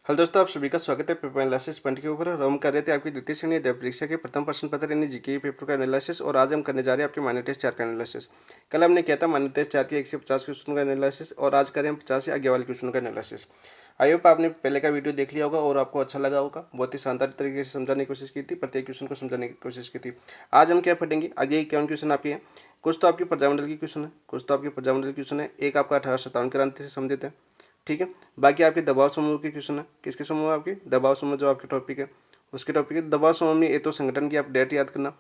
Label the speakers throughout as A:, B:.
A: Hello दोस्तों, आप सभी का स्वागत है पेपर एनालिसिस पॉइंट के ऊपर। और हम कर रहे थे आपकी द्वितीय श्रेणी अध्याय परीक्षा के प्रथम प्रश्न पत्र यानी जीके पेपर का एनालिसिस। और आज हम करने जा रहे हैं आपके माइनर टेस्ट 4 का एनालिसिस। कल हमने किया था माइनर टेस्ट 4 के 150 क्वेश्चन का एनालिसिस और आज करें हम 50 से आगे वाले क्वेश्चन का एनालिसिस। आई होप आपने पहले का वीडियो देख लिया होगा और आपको अच्छा लगा होगा। बहुत ही शानदार तरीके से समझाने की कोशिश की थी, प्रत्येक क्वेश्चन को समझाने की कोशिश की थी। आज हम क्या पढ़ेंगे, आगे क्या क्वेश्चन आपके हैं। कुछ तो आपकी प्रजामंडल की क्वेश्चन है, कुछ तो आपके प्रजामंडल की क्वेश्चन है। एक आपका 1857 क्रांति से संबंधित है, ठीक है। बाकी आपके दबाव समूह के क्वेश्चन है। किसके समूह आपके? दबाव समूह, जो आपके टॉपिक है उसके टॉपिक है। दबाव समूह में ये तो संगठन की आप डेट याद करना,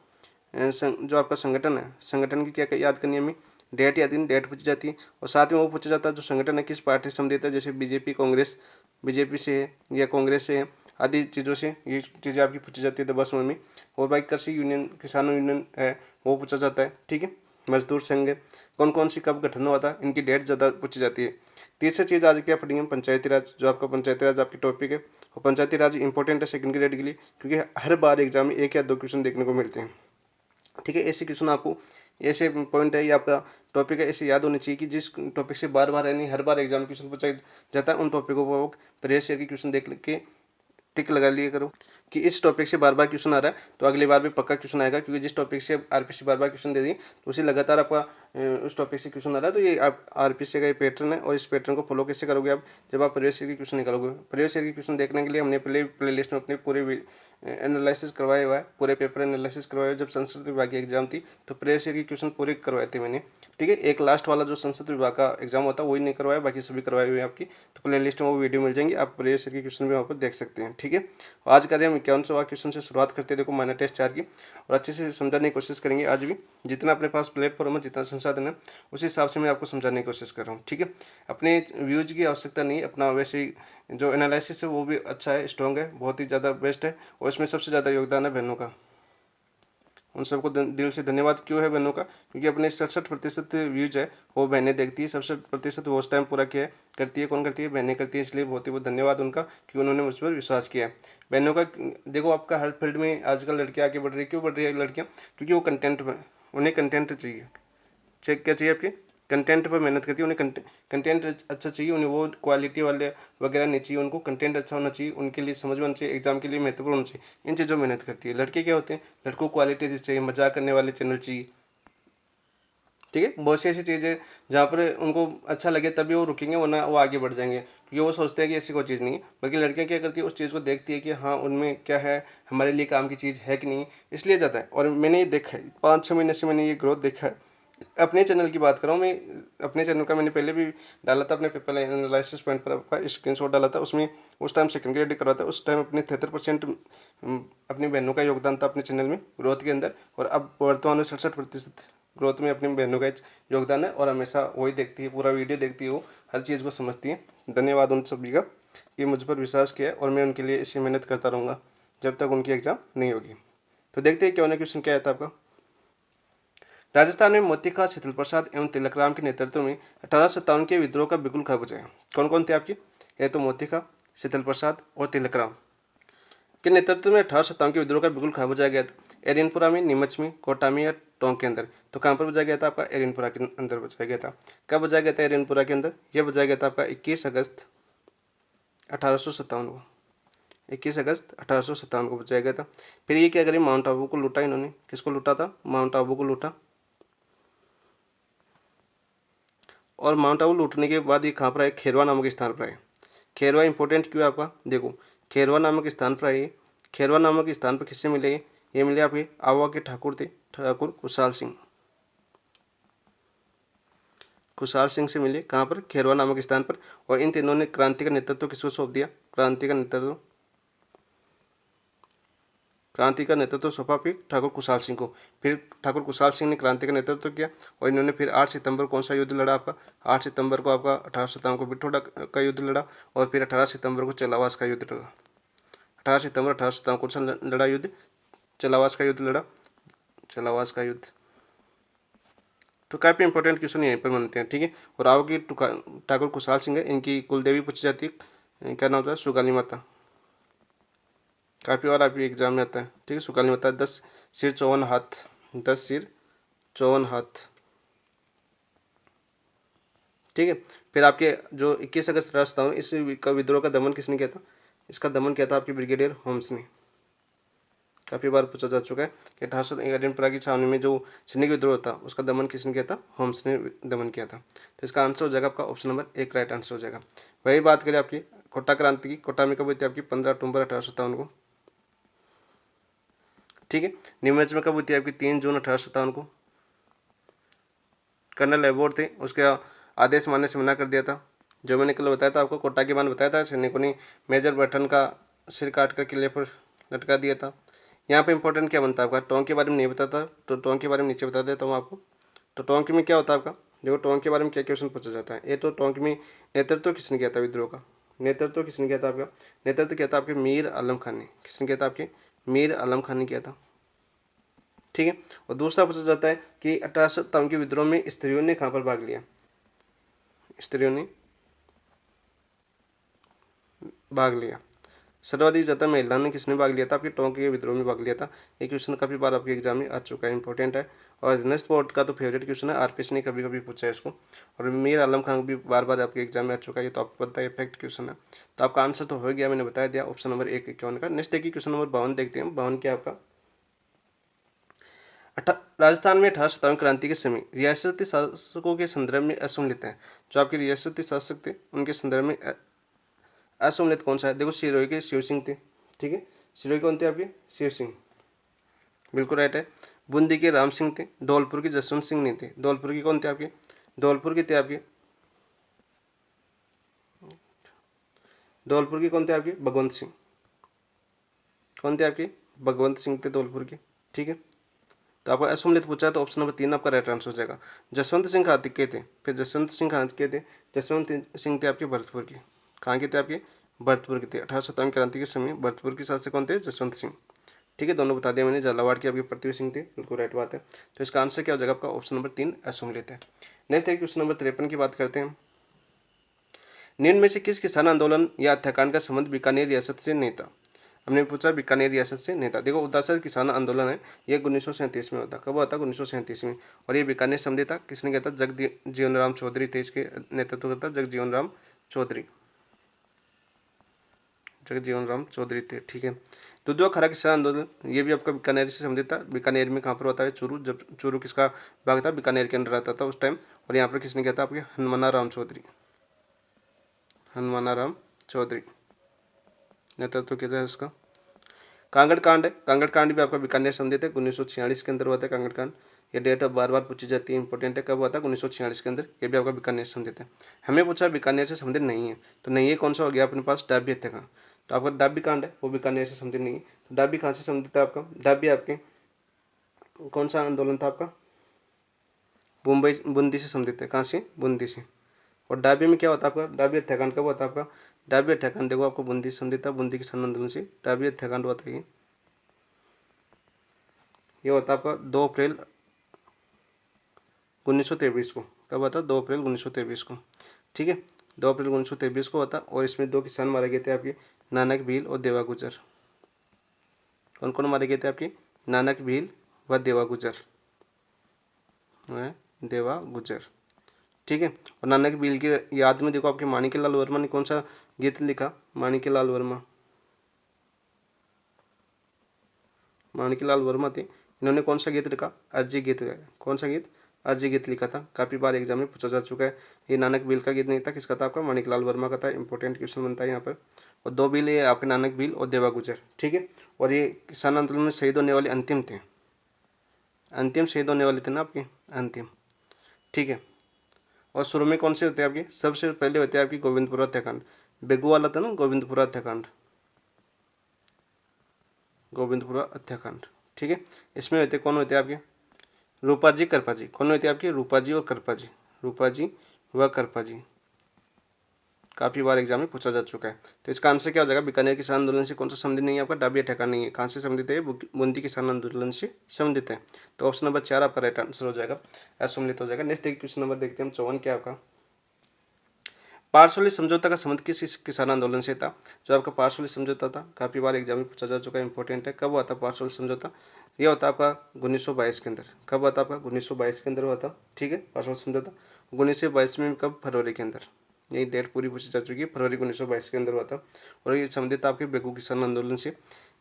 A: जो आपका संगठन है, संगठन की क्या याद करनी है हमें? डेट याद करनी, डेट पूछी जाती है। और साथ में वो पूछा जाता है जो संगठन है किस पार्टी से संबंधित है, जैसे बीजेपी, कांग्रेस, बीजेपी से है या कांग्रेस से है, आदि चीज़ों से ये चीज़ें आपकी पूछी जाती है दबाव समूह में। और भाई कृषि यूनियन, किसानों यूनियन है वो पूछा जाता है, ठीक है। मजदूर संघ कौन कौन सी कब गठन हुआ था, इनकी डेट ज़्यादा पूछी जाती है। तीसरी चीज़ आज क्या पढ़ेंगे हम? पंचायती राज, जो आपका पंचायती राज आपकी टॉपिक है। और पंचायती राज इंपॉर्टेंट है सेकंड ग्रेड के लिए, क्योंकि हर बार एग्जाम में एक या दो क्वेश्चन देखने को मिलते हैं, ठीक है। ऐसे क्वेश्चन आपको, ऐसे पॉइंट है, ये आपका टॉपिक है, ऐसे याद होने चाहिए कि जिस टॉपिक से बार बार यानी हर बार एग्जाम क्वेश्चन पूछा जाता है उन टॉपिकों को प्रीवियस ईयर के क्वेश्चन देख के टिक लगा लिया करो कि इस टॉपिक से बार बार क्वेश्चन आ रहा है तो अगली बार भी पक्का क्वेश्चन आएगा, क्योंकि जिस टॉपिक से आरपीसी बार बार क्वेश्चन दे दी तो उसे लगातार आपका उस टॉपिक से क्वेश्चन आ रहा है। तो ये आप आरपीसी का ये पैटर्न है और इस पैटर्न को फॉलो कैसे करोगे आप? जब आप प्रीवियस ईयर की क्वेश्चन निकालोगे। प्रीवियस ईयर की क्वेश्चन देखने के लिए हमने पहले प्ले लिस्ट में अपने पूरे एनालिसिस करवाया हुआ है, पूरे पेपर एनालिसिस करवाया। जब संस्कृत विभाग की एग्जाम थी तो प्रीवियस ईयर की क्वेश्चन पूरे करवाए थे मैंने, ठीक है। एक लास्ट वाला जो संस्कृत विभाग का एग्जाम होता है वही नहीं करवाया, बाकी सभी करवाए हुए हैं आपकी। तो प्ले लिस्ट में वो वीडियो मिल जाएंगे, आप प्रीवियस ईयर की क्वेश्चन भी वहाँ पर देख सकते हैं, ठीक है। आज करें हम 51वां क्वेश्चन से शुरुआत करते हैं। देखो माइनर टेस्ट 4 की, और अच्छे से समझाने की कोशिश करेंगे आज भी। जितना अपने पास प्लेटफॉर्म है, जितना संसाधन है, उस हिसाब से मैं आपको समझाने की कोशिश कर रहा हूँ, ठीक है। अपने व्यूज की आवश्यकता नहीं, अपना वैसे ही जो एनालिसिस है वो भी अच्छा है, स्ट्रॉन्ग है, बहुत ही ज़्यादा बेस्ट है। और इसमें सबसे ज़्यादा योगदान है बहनों का। उन सबको दिल से धन्यवाद। क्यों है बहनों का? क्योंकि अपने 67% व्यूज है वो बहनें देखती है। 67% वॉच टाइम पूरा किया है, करती है। कौन करती है? बहनें करती है। इसलिए बहुत ही बहुत धन्यवाद उनका कि उन्होंने मुझ पर विश्वास किया है। बहनों का देखो, आपका हर फील्ड में आजकल लड़कियाँ आगे बढ़ रही है। क्यों बढ़ रही है लड़कियाँ? क्योंकि वो कंटेंट में, उन्हें कंटेंट चाहिए। चेक क्या चाहिए आपके? कंटेंट पर मेहनत करती है। उन्हें कंटेंट अच्छा चाहिए, उन्हें वो क्वालिटी वाले वगैरह नहीं चाहिए। उनको कंटेंट अच्छा होना चाहिए, उनके लिए समझ में आना चाहिए, एग्जाम के लिए महत्वपूर्ण होना चाहिए। इन चीज़ों में मेहनत करती है। लड़के क्या होते हैं? लड़कों को क्वालिटी चाहिए, मजाक करने वाले चैनल चाहिए, ठीक है। बहुत सी ऐसी चीज़ें जहाँ पर उनको अच्छा लगे तभी वो रुकेंगे, वरना वो आगे बढ़ जाएंगे, क्योंकि वो सोचते हैं कि ऐसी कोई चीज़ नहीं है। बल्कि लड़कियाँ क्या करती है, उस चीज़ को देखती है कि हाँ उनमें क्या है, हमारे लिए काम की चीज़ है कि नहीं, इसलिए जाता है। और मैंने ये देखा है 5-6 महीने से, मैंने ये ग्रोथ देखा है। अपने चैनल की बात कर रहा हूँ मैं। अपने चैनल का मैंने पहले भी डाला था, अपने पेपर एनालिसिस पॉइंट पर आपका स्क्रीनशॉट डाला था। उसमें उस टाइम सेकंड ग्रेड करवा था। उस टाइम अपने 73% अपनी बहनों का योगदान था अपने चैनल में ग्रोथ के अंदर। और अब वर्तमान में 67% ग्रोथ में अपनी बहनों का योगदान है। और हमेशा वही देखती है, पूरा वीडियो देखती है, वो हर चीज़ को समझती है। धन्यवाद उन सभी का कि मुझ पर विश्वास किया, और मैं उनके लिए इसी मेहनत करता रहूँगा जब तक उनकी एग्ज़ाम नहीं होगी। तो देखते हैं क्या होने क्वेश्चन क्या आया था आपका। राजस्थान में मोतीखा, शीतल प्रसाद एवं तिलकराम के नेतृत्व में 1857 के विद्रोह का बिगुल खा बजाया। कौन कौन थे आपके? ये तो मोतीखा, शीतल प्रसाद और तिलकराम के नेतृत्व में 1857 के विद्रोह का बिगुल कहाँ बजाया गया था? एरियनपुरा में, नीमच में, कोटा में या टोंक के अंदर? तो कहाँ पर बजाया गया था आपका? एरियनपुरा के अंदर बजाया गया था। कब बजाया गया था एरियनपुरा के अंदर? यह बजाया गया था आपका 21 अगस्त 1857 को। 21 अगस्त 1857 को बचाया गया था। फिर ये क्या करें, माउंट आबू को लूटा इन्होंने। किसको लूटा था? माउंट आबू को लूटा। और माउंट आबू लूटने के बाद ये कहाँ पर आए? खेरवा नामक स्थान पर आए। खेरवा इंपॉर्टेंट क्यों है आपका? देखो, खेरवा नामक स्थान पर आए। खेरवा नामक स्थान पर किससे मिले? ये मिले आपके आवा के ठाकुर थे, ठाकुर कुशाल सिंह। कुशाल सिंह से मिले कहाँ पर? खेरवा नामक स्थान पर। और इन तीनों ने क्रांति का नेतृत्व किसको सौंप दिया? क्रांति का नेतृत्व सौंपा फिर ठाकुर कुशाल सिंह को। फिर ठाकुर कुशाल सिंह ने क्रांति का नेतृत्व किया। और इन्होंने फिर 8 सितंबर कौन सा युद्ध लड़ा आपका? 8 सितंबर को आपका 1857 को बिठोड़ा का युद्ध लड़ा। और फिर 18 सितंबर को चलावास का युद्ध लड़ा। 18 सितंबर 1857 कौन सा लड़ा युद्ध? चलावास का युद्ध लड़ा। चलावास का युद्ध। तो काफ़ी इंपॉर्टेंट क्वेश्चन यहीं पर बनते हैं, ठीक है। और आओ की ठाकुर कुशाल सिंह है, इनकी कुलदेवी पूछी जाती है, क्या नाम था? सुगाली माता। काफ़ी बार आपके एग्जाम में आता है, ठीक है। सुगाली माता 10 सिर 54 हाथ, 10 सिर 54 हाथ, ठीक है। फिर आपके जो 21 अगस्त 1857 इस का विद्रोह का दमन किसने किया था? इसका दमन किया था आपके ब्रिगेडियर होम्स ने। काफ़ी बार पूछा जा चुका है कि 1811 की छावनी में जो सैनिक विद्रोह था उसका दमन किसने किया था? होम्स ने दमन किया था। तो इसका आंसर हो जाएगा आपका ऑप्शन नंबर 1 राइट आंसर हो जाएगा। वही बात करें आपकी कोटा क्रांति की, कोटा में कब हुई थी आपकी? 15 अक्टूबर 1857 को। ठीक है। नीमच में कब हुई थी आपकी? 3 जून 1857 को। कर्नल एबोर्ड थे, उसके आदेश मानने से मना कर दिया था। जो मैंने कल बताया था आपको, कोटा के बाद बताया था, सैनिकों ने मेजर बर्टन का सिर काट कर किले पर लटका दिया था। यहाँ पे इंपॉर्टेंट क्या बनता है आपका? टोंक के बारे में नहीं बताता, तो टोंक के बारे में नीचे बता देता हूँ आपको। तो टोंक में क्या होता है आपका? देखो टोंक के बारे में क्या क्वेश्चन पूछा जाता है। ये तो टोंक में नेतृत्व किसने किया था विद्रोह का? नेतृत्व किसने किया था आपका? नेतृत्व किया था आपके मीर आलम खान ने। किसने किया था? आपके मीर आलम खान ने किया था। ठीक है। और दूसरा पूछा जाता है कि 1857 के विद्रोह में स्त्रियों ने कहाँ पर भाग लिया? स्त्रियों ने भाग लिया। सर्वाधिक ज्यादा महिला ने किसने भाग लिया था? आपके टोंक के विद्रोह में भाग लिया था। ये क्वेश्चन काफी बार आपके एग्जाम में आ चुका है, इंपॉर्टेंट है। और नेक्स्ट बोर्ड का तो फेवरेट क्वेश्चन है, आरपीएस ने कभी कभी पूछा है इसको। और मीर आलम खान भी बार बार आपके एग्जाम में आ चुका है, ये तो आपको पता है, फैक्ट क्वेश्चन है। तो आपका आंसर तो हो गया, मैंने बता दिया, ऑप्शन नंबर 1 51 का। नेक्स्ट देखिए क्वेश्चन नंबर 52 देखते हैं। 52 क्या आपका? राजस्थान में 1857 क्रांति के समय रियासती शासकों के संदर्भ में असमलित है। जो आपके रियासती शासक थे उनके संदर्भ में असमलित कौन सा है? देखो सिरोही के शिव सिंह थे। ठीक है। सिरोही कौन थे आपके? शिव सिंह, बिल्कुल राइट है। बूंदी के राम सिंह थे। धौलपुर के जसवंत सिंह नहीं थे। धौलपुर के कौन थे आपके? धौलपुर के थे आपके धौलपुर के कौन थे आपके? भगवंत सिंह। कौन थे आपके? भगवंत सिंह थे धौलपुर के। ठीक है। तो आपका असमलित पूछा है, तो ऑप्शन नंबर 3 आपका राइट आंसर हो जाएगा। जसवंत सिंह कहाँ के थे? फिर जसवंत सिंह कहाँ के थे? जसवंत सिंह थे आपके भरतपुर के। कहाँ के थे आपके? भरतपुर के थे। 1857 क्रांति के समय भरतपुर के शासक कौन थे? जसवंत सिंह। ठीक है, दोनों बता दिया मैंने। झालावाड़ के आपके पृथ्वी सिंह थे, बिल्कुल राइट बात है। तो इसका आंसर क्या हो जाएगा आपका? ऑप्शन नंबर 3 असमलित है। नेक्स्ट है क्वेश्चन नंबर 53 की बात करते हैं। निम्न में से किस किसान आंदोलन या हत्याकांड का संबंध बीकानेर रियासत से नहीं था? हमने पूछा बीकानेर रियासत से नहीं था। देखो उदासर किसान आंदोलन है, ये 1937 में होता। कब होता? 1937 में। और ये बीकानेर संधि था, किसने किया था? जगजीवन राम चौधरी थे, इसके नेतृत्व करता जगजीवन राम चौधरी। जगजीवन राम चौधरी थे। ठीक है। दुधवा खरा किसान आंदोलन, ये भी आपका बीकानेर से संबंधित था। बीकानेर में कहाँ पर होता है? चूरू। जब चूरू किसका भाग था? बीकानेर के अंदर आता था उस टाइम। और यहाँ पर किसने किया था? आपके हनुमाना राम चौधरी। हनुमाना राम चौधरी नेतृत्व किया था इसका। कांगड़ कांड है, कांगड़ कांड भी आपका बीकानेर संबंधित है, 1946 के अंदर हुआ था कांगड़ कांड। ये डेट अब बार बार पूछी जाती है, इंपॉर्टेंट है। कब हुआ था? 1946 के अंदर। ये भी आपका बीकानेर से संबंधित है। हमें पूछा बीकानेर से संबंधित नहीं है, तो नहीं है कौन सा हो गया अपने पास? डाबी हत्याकांड। तो आपका डाबी कांड है, वो बीकानेर से संबंधित नहीं है। तो डाबी कहाँ से संबंधित है आपका? डाबी आपके कौन सा आंदोलन था आपका? मुंबई बूंदी से संबंधित है। कहाँ से? बूंदी से। और डाबी में क्या होता है आपका? डाबी हत्याकांड कब होता है आपका? डाबी हत्याकांड देखो आपको बूंदी से संबंधित था, बूंदी किसान आंदोलन से डाबी हत्याकांड हुआ था। ये होता है आपका 2 अप्रैल 1923 को। कब होता? 2 अप्रैल 1923 को। ठीक है। 2 अप्रैल 1923 को होता। और इसमें 2 किसान मारे गए थे आपके, नानक भील और देवा गुजर। कौन कौन मारे गए थे आपके? नानक भील व देवा गुजर। देवा गुजर। ठीक है। और नानक भील की याद में देखो आपके माणिक्यलाल वर्मा ने कौन सा गीत लिखा? माणिक्यलाल वर्मा, माणिक्यलाल वर्मा थे, इन्होंने कौन सा गीत लिखा? अर्जी गीत गाया। कौन सा गीत? अर्जी गीत लिखा था। काफ़ी बार एग्जाम में पूछा जा चुका है। ये नानक भील का गीत नहीं था, किसका था? आपका माणिक्यलाल वर्मा का था। इंपॉर्टेंट क्वेश्चन बनता है यहाँ पर। और 2 भील ये आपके नानक भील और देवा गुजर। ठीक है। और ये किसान आंदोलन में शहीद होने वाले अंतिम थे, अंतिम शहीद होने वाले थे ना आपके, अंतिम। ठीक है। और शुरू में कौन से होते हैं आपके? सबसे पहले होते हैं आपकी गोविंदपुरा हत्याकांड। बेगू वाला था ना गोविंदपुरा हत्याकांड, गोविंदपुरा हत्याकांड। ठीक है। इसमें होते कौन होते हैं आपके? रूपा जी करपा जी। कौन होते हैं आपके? रूपा जी और करपा जी। रूपा जी व करपा जी। काफ़ी बार एग्जाम में पूछा जा चुका है। तो इसका आंसर क्या हो जाएगा? बीकानेर किसान आंदोलन से कौन सा संबंधित नहीं है आपका? डाबी हत्याकांड नहीं है। कहाँ से संबंधित है? बूंदी किसान आंदोलन से संबंधित है। तो ऑप्शन नंबर 4 आपका राइट आंसर हो जाएगा, असम्मिलित हो जाएगा। नेक्स्ट देखिए क्वेश्चन नंबर देखते हैं हम 54 क्या आपका? पारसौली समझौता का संबंध किस किसान आंदोलन से था? जो आपका पारसौली समझौता था, काफ़ी बार एग्जाम में पूछा जा चुका है, इंपॉर्टेंट है। कब हुआ था पारसौली समझौता? ये होता है आपका 1922 के अंदर। कब हुआ था आपका? 1922 के अंदर हुआ था। ठीक है। पारसौली समझौता 1922 में, कब? फरवरी के अंदर। यही डेट पूरी पूछी जा चुकी है, फरवरी 1922 के अंदर हुआ था। और ये संबंधित था आपके बेगू किसान आंदोलन से,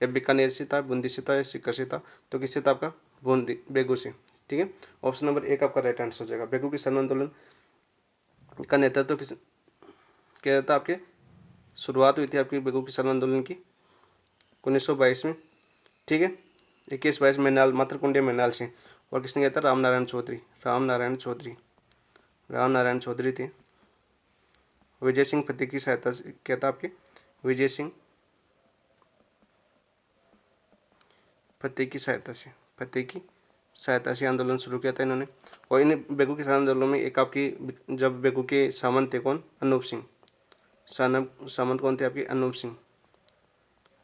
A: या बीकानेर से था, बूंदी से था, या सीकर से था। तो किससे था आपका? बूंदी, बेगू से। ठीक है, ऑप्शन नंबर एक आपका राइट आंसर हो जाएगा। बेगू किसान आंदोलन का नेतृत्व तो किस क्या था आपके? शुरुआत हुई थी आपकी बेगू किसान आंदोलन की 1922 में। ठीक है, 21-22 मैनाल, मातृकुंडिया मैनाल से। और किसने किया था? रामनारायण चौधरी। रामनारायण चौधरी, रामनारायण चौधरी थे। विजय सिंह फतेह की सहायता से क्या था आपके? विजय सिंह फतेह की सहायता से, फतेह की सहायता से आंदोलन शुरू किया था इन्होंने। और इन बेगू किसान आंदोलन में एक आपकी, जब बेगू के सामंत थे कौन? अनूप सिंह। सामंत कौन थे आपके? अनूप सिंह।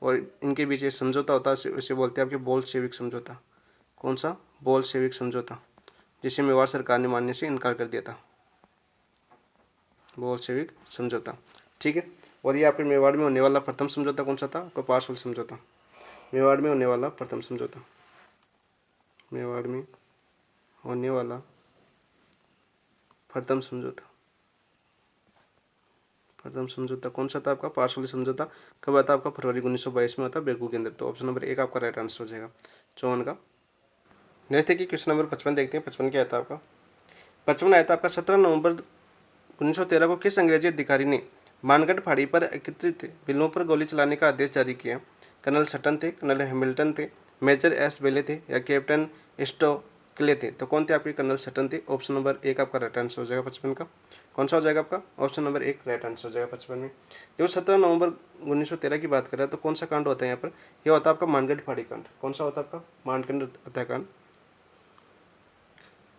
A: और इनके बीच ये समझौता होता है, उसे बोलते हैं आपके बोल्शेविक समझौता। कौन सा? बोल्शेविक समझौता, जिसे मेवाड़ सरकार ने मानने से इनकार कर दिया था। बोल्शेविक समझौता। ठीक है, और ये आपके मेवाड़ में होने वाला प्रथम समझौता कौन सा था? आपका पार्सल समझौता। मेवाड़ में होने वाला प्रथम समझौता, मेवाड़ में होने वाला प्रथम समझौता, प्रथम समझौता कौन सा था आपका? पार्सल समझौता। कब आता? आपका फरवरी 1922 में होता है बेगू के अंदर। तो ऑप्शन नंबर एक आपका राइट आंसर हो जाएगा 54 का। नेक्स्ट देखिए क्वेश्चन नंबर 55 देखते हैं। 55 क्या आता है आपका? 55 आया था आपका 17 नवंबर 1913 को किस अंग्रेजी अधिकारी ने मानगढ़ पहाड़ी पर एकत्रित बिलों पर गोली चलाने का आदेश जारी किया? कर्नल सटन थे, कर्नल हैमिल्टन थे, मेजर एस बेले थे, या कैप्टन स्टोक्ले थे? तो कौन थे आपके? कर्नल सटन थे। ऑप्शन नंबर एक आपका राइट आंसर हो जाएगा 55 का। कौन सा हो जाएगा आपका? ऑप्शन नंबर एक राइट आंसर हो जाएगा 55 में। देखो 17 नवंबर 1913 की बात करें तो कौन सा कांड होता है यहाँ पर? यह होता है आपका मानगढ़ पहाड़ी कांड। कौन सा होता है आपका? मानगढ़ हत्याकांड।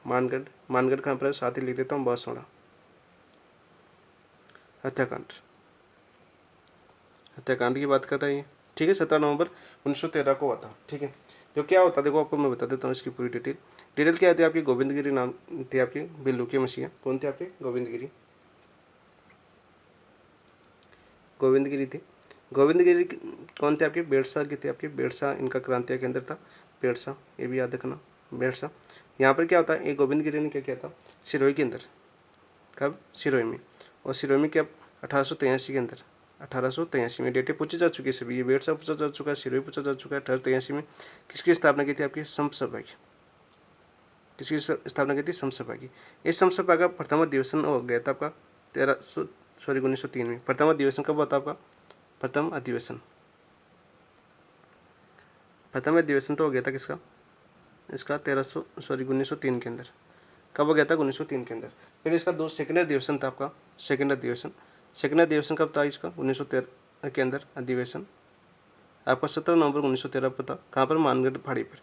A: मानगढ़, मानगढ़ कहाँ पर? साथ ही लिख देता हूँ, बांसवाड़ा हत्याकांड। हत्याकांड की बात कर रहे हैं। ठीक है, 17 नवंबर 1913 को हुआ था। ठीक है, तो क्या होता है देखो आपको मैं बता देता हूँ इसकी पूरी डिटेल। डिटेल क्या होती है आपकी? गोविंदगिरी नाम थे आपके बिल्लू के मसीहा। कौन थे आपके? गोविंदगिरी, गोविंदगिरी थे। गोविंदगिरी कौन थे आपके? बेरसा के थे आपके। बेरसा इनका क्रांतिया केंद्र था, बेरसा, ये भी याद रखना, बेरसा। यहाँ पर क्या होता है? ये गोविंदगिरी ने क्या किया था? सिरोही के अंदर। कब? सिरोही में। और सिरोही में क्या? 1883 के अंदर, 1883 में। डेटें पूछी जा चुकी है सभी। ये बेरसा पूछा जा चुका है, सिरोही पूछा जा चुका है। 1883 में किसकी स्थापना की थी आपकी? संत सभा की। किसकी स्थापना की थी? संत सभा की। इस संत सभा का प्रथम अधिवेशन हो गया था आपका 1903 में। प्रथम अधिवेशन कब हुआ था आपका? प्रथम अधिवेशन, प्रथम अधिवेशन तो हो गया था किसका? इसका 1903 के अंदर। कब हो गया था? 1903 के अंदर। फिर इसका दो सेकेंड अधिवेशन था आपका। सेकेंड अधिवेशन, सेकेंड अधिवेशन कब था इसका? 1913 के अंदर अधिवेशन आपका 17 नवंबर 1913 पर था। कहाँ पर? मानगढ़ पहाड़ी पर।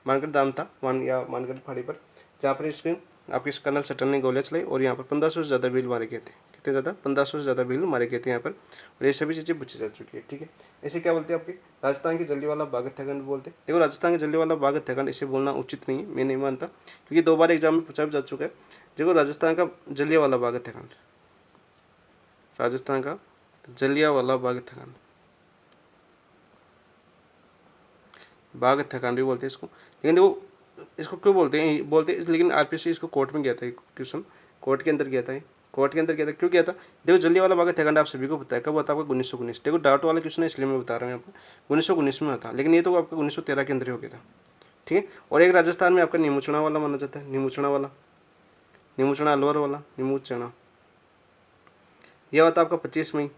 A: मानगढ़ धाम था मानगढ़ पहाड़ी पर, जहाँ पर इसके आपके कर्नल सटन ने गोलियाँ चलाई। और यहाँ पर 1500 से ज़्यादा भील मारे गए थे। कितने ज़्यादा? 1500 से ज़्यादा भील मारे गए थे यहाँ पर। और ये सभी चीज़ें पूछी जा चुकी है। ठीक है, इसे क्या बोलते हैं आपके? राजस्थान के जलियांवाला बाग हत्याकांड बोलते हैं। देखो राजस्थान के जलियांवाला बाग हत्याकांड इसे बोलना उचित नहीं है, मैं नहीं मानता, क्योंकि 2 बार एग्जाम में पूछा भी जा चुका है। देखो राजस्थान का जलियांवाला बाग हत्याकांड, राजस्थान का जलियांवाला बाग हत्याकांड, बाघ हत्याकांड भी बोलते हैं इसको। लेकिन देखो इसको क्यों बोलते हैं? बोलते हैं लेकिन आरपीसी इसको कोर्ट में गया था, क्वेश्चन कोर्ट के अंदर गया था, कोर्ट के अंदर गया था। क्यों गया था? देखो जलियांवाला बाग हत्याकांड आप सभी को पता है कब होता है आपका? 1919। देखो डाउट वाला क्वेश्चन है इसलिए मैं बता रहा हूँ आपको, 1919 में होता, लेकिन ये तो आपका 1913 के अंदर ही हो गया था। ठीक है, और एक राजस्थान में आपका नीमूचना वाला माना जाता है, नीमूचना वाला, नीमूचना अलवर वाला, नीमूचना, यह होता आपका 25 मई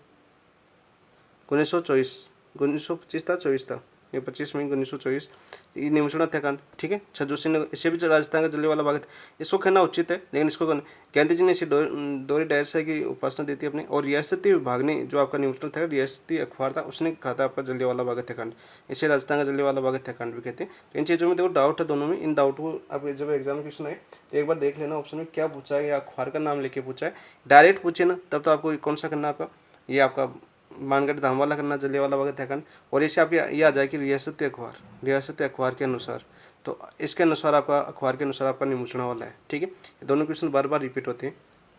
A: 1924, 1925 था, 24 था, ये 25 मई 1924 ये नीमचूड़ा हत्याकांड। ठीक है, छज्जू सिंह ने, इससे भी राजस्थान का जलियांवाला बाग, इसको कहना उचित है, लेकिन इसको गांधी जी ने इसे दोहरी डायरसा की उपासना दी थी अपने। और रियासती विभाग ने जो आपका नीमचूड़ा था, रियासती अखबार था, उसने कहा था आपका जलियांवाला बाग हत्याकांड, इसे राजस्थान का जलियांवाला बाग हत्याकांड भी कहते हैं। तो इन चीज़ों में देखो डाउट है दोनों में। इन डाउट को आप जब एग्जाम क्वेश्चन आए तो एक बार देख लेना ऑप्शन में क्या पूछा है, या अखबार का नाम लेके पूछा है। डायरेक्ट पूछे ना तब तो आपको कौन सा करना आपका? ये आपका मानगढ़ धाम वाला करना, जलियांवाला बाग हत्याकांड। और इससे आप ये आ जाए कि रियासती अखबार, रियासती अखबार के अनुसार, तो इसके अनुसार आपका अखबार के अनुसार आपका निमूचना वाला है। ठीक है, ये दोनों क्वेश्चन बार बार रिपीट होते हैं,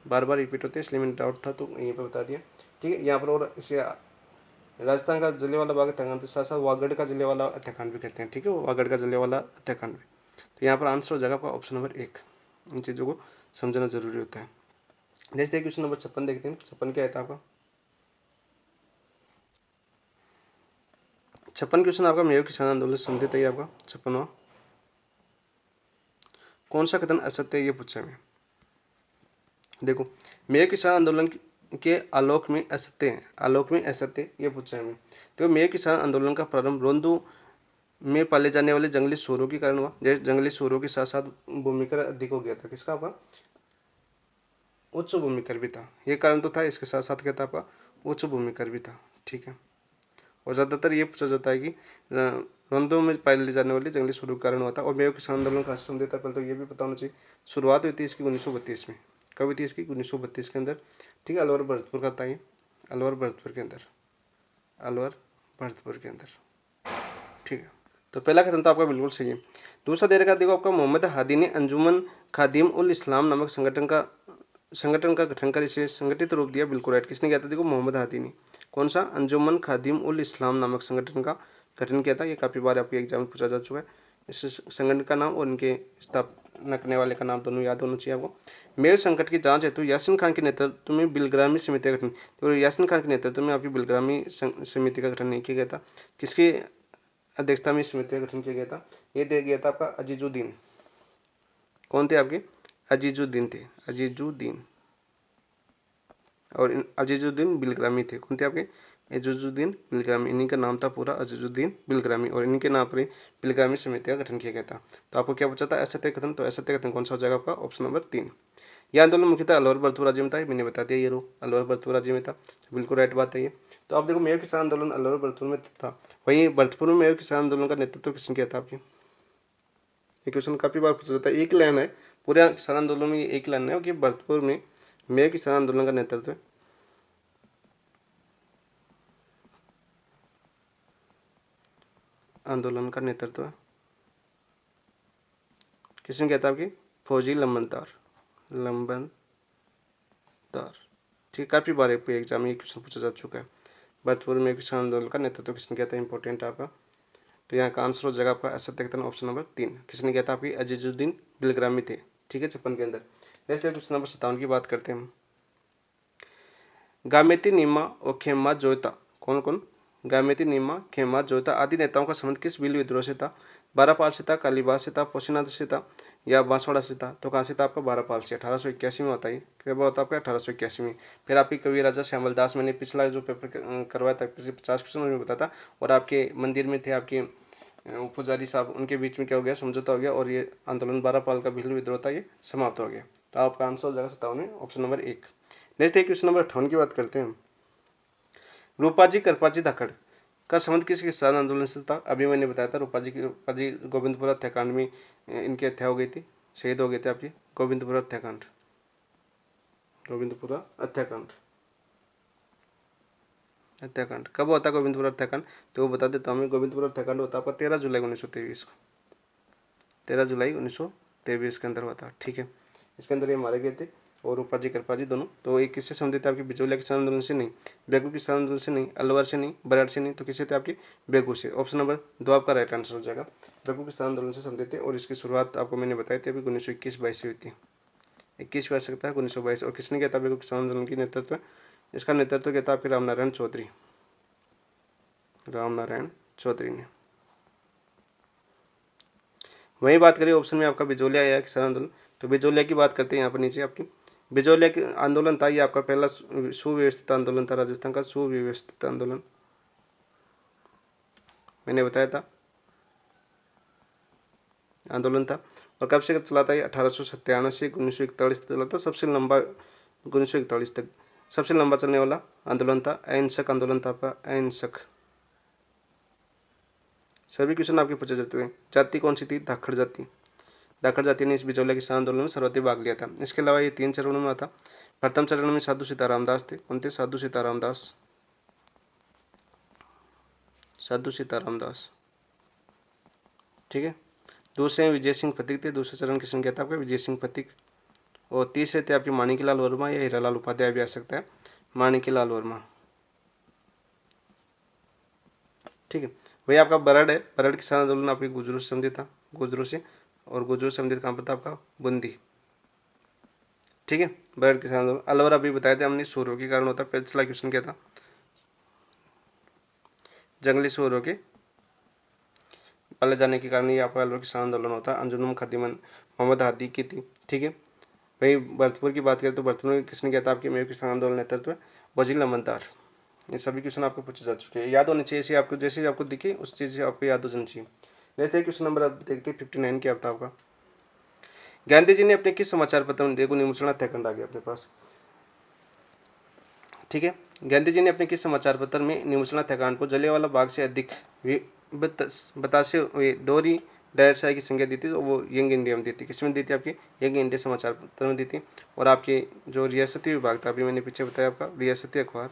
A: बार बार रिपीट होते हैं, इसलिए मैंने डाउट था तो यहीं पर बता दिया। ठीक है, यहाँ पर और इसे राजस्थान का जलियांवाला बाग हत्याकांड के साथ साथ वागड़ का जलियांवाला हत्याकांड भी कहते हैं। ठीक है, वागड़ का जलियांवाला हत्याकांड भी। तो यहाँ पर आंसर हो जाएगा आपका ऑप्शन नंबर 1। इन चीज़ों को समझना जरूरी होता है। जैसे क्वेश्चन नंबर 56 देखते हैं। 56 क्या था आपका? 56 क्वेश्चन आपका मेयो किसान आंदोलन से संबंधित है आपका 56वां। कौन सा कथन असत्य है ये पूछा है। देखो, मेयो किसान आंदोलन के आलोक में असत्य है, आलोक में असत्य ये पूछा है हमें। तो मेयो किसान आंदोलन का प्रारंभ रोंदू में पाले जाने वाले जंगली सूअरों के कारण हुआ। जैसे जंगली सूअरों के साथ साथ भूमिकर अधिक हो गया था। किसका? आपका उच्च भूमिकर भी था। ये कारण तो था, इसके साथ साथ क्या था? आपका उच्च भूमिकर भी था। ठीक है। और ज़्यादातर ये पूछा जाता है कि रंधों में पाले जाने वाले जंगली सूअरों के कारण हुआ था। और मेयो किसान आंदोलन का संदेश था, पहले तो ये भी पता होना चाहिए। शुरुआत हुई थी इसकी 1932 में। कब हुई थी इसकी? 1932 के अंदर। ठीक है। अलवर भरतपुर का था ये, अलवर भरतपुर के अंदर, अलवर भरतपुर के अंदर। ठीक है। तो पहला कथन तो आपका बिल्कुल सही है। दूसरा दे रखा देखो आपका, मोहम्मद हादी ने अंजुमन खादिम उल इस्लाम नामक संगठन का गठन कर इसे संगठित रूप दिया। बिल्कुल राइट। किसने किया था? देखो, मोहम्मद हादी ने। कौन सा? अंजुमन खादिम उल इस्लाम नामक संगठन का गठन किया था। ये काफ़ी बार आपके एग्जाम में पूछा जा चुका है। इस संगठन का नाम और इनके स्थापना करने वाले का नाम दोनों याद होना चाहिए आपको। मेयर संकट की जांच हेतु यासीन खान के नेतृत्व में बिलग्रामी समिति का गठन। तो यासीन खान के नेतृत्व में आपकी बिलग्रामी समिति का गठन नहीं किया गया था। किसकी अध्यक्षता में इस समिति का गठन किया गया था? ये दिया गया था आपका अजीजुद्दीन। कौन थे आपके? अजीजुद्दीन थे, अजीजुद्दीन। और अजीजुद्दीन बिलग्रामी थे। कौन थे आपके? अजीजुद्दीन बिलग्रामी। इन्हीं का नाम था पूरा अजीजुद्दीन बिलग्रामी, और इन्हीं के नाम पर ही बिलग्रामी समिति का गठन किया गया था। तो आपको क्या पूछा था? असत्य कथन। तो असत्य कथन कौन सा हो जाएगा आपका? Option number 3। यह आंदोलन मुख्यतः अलवर भरतपुर राज्य में था। मैंने बता दिया, ये रो अलवर भरतपुर राज्य में था। बिल्कुल राइट बात है ये। तो आप देखो, मेयो किसान आंदोलन अलवर भरतपुर में था। वहीं भरतपुर में मेयो किसान आंदोलन का नेतृत्व किसने किया था आपके? ये क्वेश्चन काफी बार पूछा जाता है। एक लाइन है पूरे किसान आंदोलन में, एक लाइन है कि भरतपुर में मेयो किसान आंदोलन का नेतृत्व किसने किया था आपकी? फौजी लंबनदार, लंबनदार। ठीक, काफ़ी बार एग्जाम में ये क्वेश्चन पूछा जा चुका है। भरतपुर में किसान आंदोलन का नेतृत्व किसने किया था? इंपॉर्टेंट आपका। तो यहाँ का आंसर हो जाएगा आपका असत्य कथन ऑप्शन नंबर 3। किसने किया था? आपकी अजीजुद्दीन बिलग्रामी थे। ठीक है, 56 के अंदर। नेक्स्ट क्वेश्चन नंबर 57 की बात करते हैं हम। गामेती नीमा और खेमा जोता, कौन कौन? गामेती नीमा, खेमा जोता आदि नेताओं का संबंध किस भील विद्रोह से था? बारापाल से था, कालीबास से था, पोशीनाथ से था, या बांसवाड़ा से था? तो कहाँ से था आपका? बारापाल से। 1881 में होता है। कब होता है आपका? 1881 में। फिर आपकी कवि राजा श्यामल दास, मैंने पिछला जो पेपर करवाया था, पिछले 50 क्वेश्चन में बताया था। और आपके मंदिर में थे आपके पुजारी साहब, उनके बीच में क्या हो गया? समझौता हो गया, और ये आंदोलन बारापाल का भील विद्रोह था, ये समाप्त हो गया। तो आपका आंसर हो जाएगा 57 में, option number 1। Next question number 58 की बात करते हैं। रूपाजी कृपाजी धाकड़ का संबंध किस किसान आंदोलन से था? अभी मैंने बताया था, रूपाजी गोविंदपुरा हत्याकांड में इनकी हत्या हो गई थी, शहीद हो गए थे आपके। गोविंदपुरा हत्याकांड, गोविंदपुरा हत्याकांड, हत्याकांड कब होता है गोविंदपुरा हत्याकांड? तो वो बता देता हूँ मैं। गोविंदपुरा हत्याकांड होता है आपका 13 जुलाई 1923 को, 13 जुलाई 1923 के अंदर हुआ था। ठीक है। इसके अंदर ये मारे गए थे, और रूपाजी कृपाजी दोनों। तो एक किससे संबंधित है? आपकी बिचौलिया किसान आंदोलन से नहीं, बेगू किसान आंदोलन से नहीं, अलवर से नहीं, बराड़ से नहीं, तो किससे थे? आपकी बेगू से। ऑप्शन नंबर 2 आपका राइट आंसर हो जाएगा। बेगू किसान आंदोलन से संबंधित है, और इसकी शुरुआत आपको मैंने बताई थी अभी 1921-22 से हुई थी। 21 भी आ सकता है, 1922। और किसने किया था बेगू किसान आंदोलन की नेतृत्व? इसका नेतृत्व किया था आपके रामनारायण चौधरी, रामनारायण चौधरी ने। वही बात करिए ऑप्शन में आपका बिजोलिया या किसान आंदोलन। तो बिजोलिया की बात करते हैं यहाँ पर नीचे आपकी। बिजोलिया के आंदोलन था, ये आपका पहला सुव्यवस्थित आंदोलन था, राजस्थान का सुव्यवस्थित आंदोलन, मैंने बताया था आंदोलन था। और कब से चला था? ये 1897 से 1941 तक चला था। सबसे लंबा 1941 तक सबसे लंबा चलने वाला आंदोलन था। अहिंसक आंदोलन था आपका, अहिंसक। सभी क्वेश्चन आपके पूछे जाते हैं। जाति कौन सी थी? धाकड़ जाति। धाकड़ जाति ने इस बिचौलिया किसान आंदोलन में सर्वाधिक भाग लिया था। इसके अलावा ये 3 चरणों में था। प्रथम चरण में साधु सीताराम दास थे। कौन थे? साधु सीताराम दास, साधु सीताराम दास। ठीक है। दूसरे में विजय सिंह फतीक थे। दूसरे चरण किसने किया था आपका? विजय सिंह फतीक। और तीसरे थे आपके माणिक्यलाल वर्मा, या हीरालाल उपाध्याय भी आ सकता है, माणिक्यलाल वर्मा। ठीक है। वही आपका बरड़ है। बरड़ किसान आंदोलन आपके गुजरों से संबंधित था, गुजरों से। और गुजरों से संबंधित कहाँ पर था आपका? बूंदी। ठीक है। बृहद किसान आंदोलन अलवर अभी बताया था हमने, सूरों के कारण होता है। पिछला क्वेश्चन क्या था, जंगली सूरों के पाले जाने के कारण ये आपका अलवर किसान आंदोलन होता है। अंजुमन खादिमन मोहम्मद हादी की थी। ठीक है। वही भरतपुर की बात करें तो भरतपुर में किसने किया था आपके मेरे किसान आंदोलन नेतृत्व वजीर अमनदार। ये सभी क्वेश्चन आपको पूछे जा चुके हैं, याद होने चाहिए। आपको जैसे आपको दिखे उस चीज़ से आपको याद हो जानी चाहिए। जैसे क्वेश्चन नंबर आप देखते हैं 59 क्या था आपका, गांधी जी ने अपने किस समाचार पत्र में, देखो निमुचना हत्याकांड आ गया अपने पास। ठीक है। गांधी जी ने अपने किस समाचार पत्र में निमुचना हत्याकांड को जलियांवाला बाग से अधिक बतासे हुए दोहरी डायरशाही की संज्ञा दी थी, तो वो यंग इंडिया में दी थी। किसमें दी थी आपकी, यंग इंडिया समाचार पत्र में दी थी। और आपके जो रियासती विभाग था, अभी मैंने पीछे बताया आपका रियासती अखबार,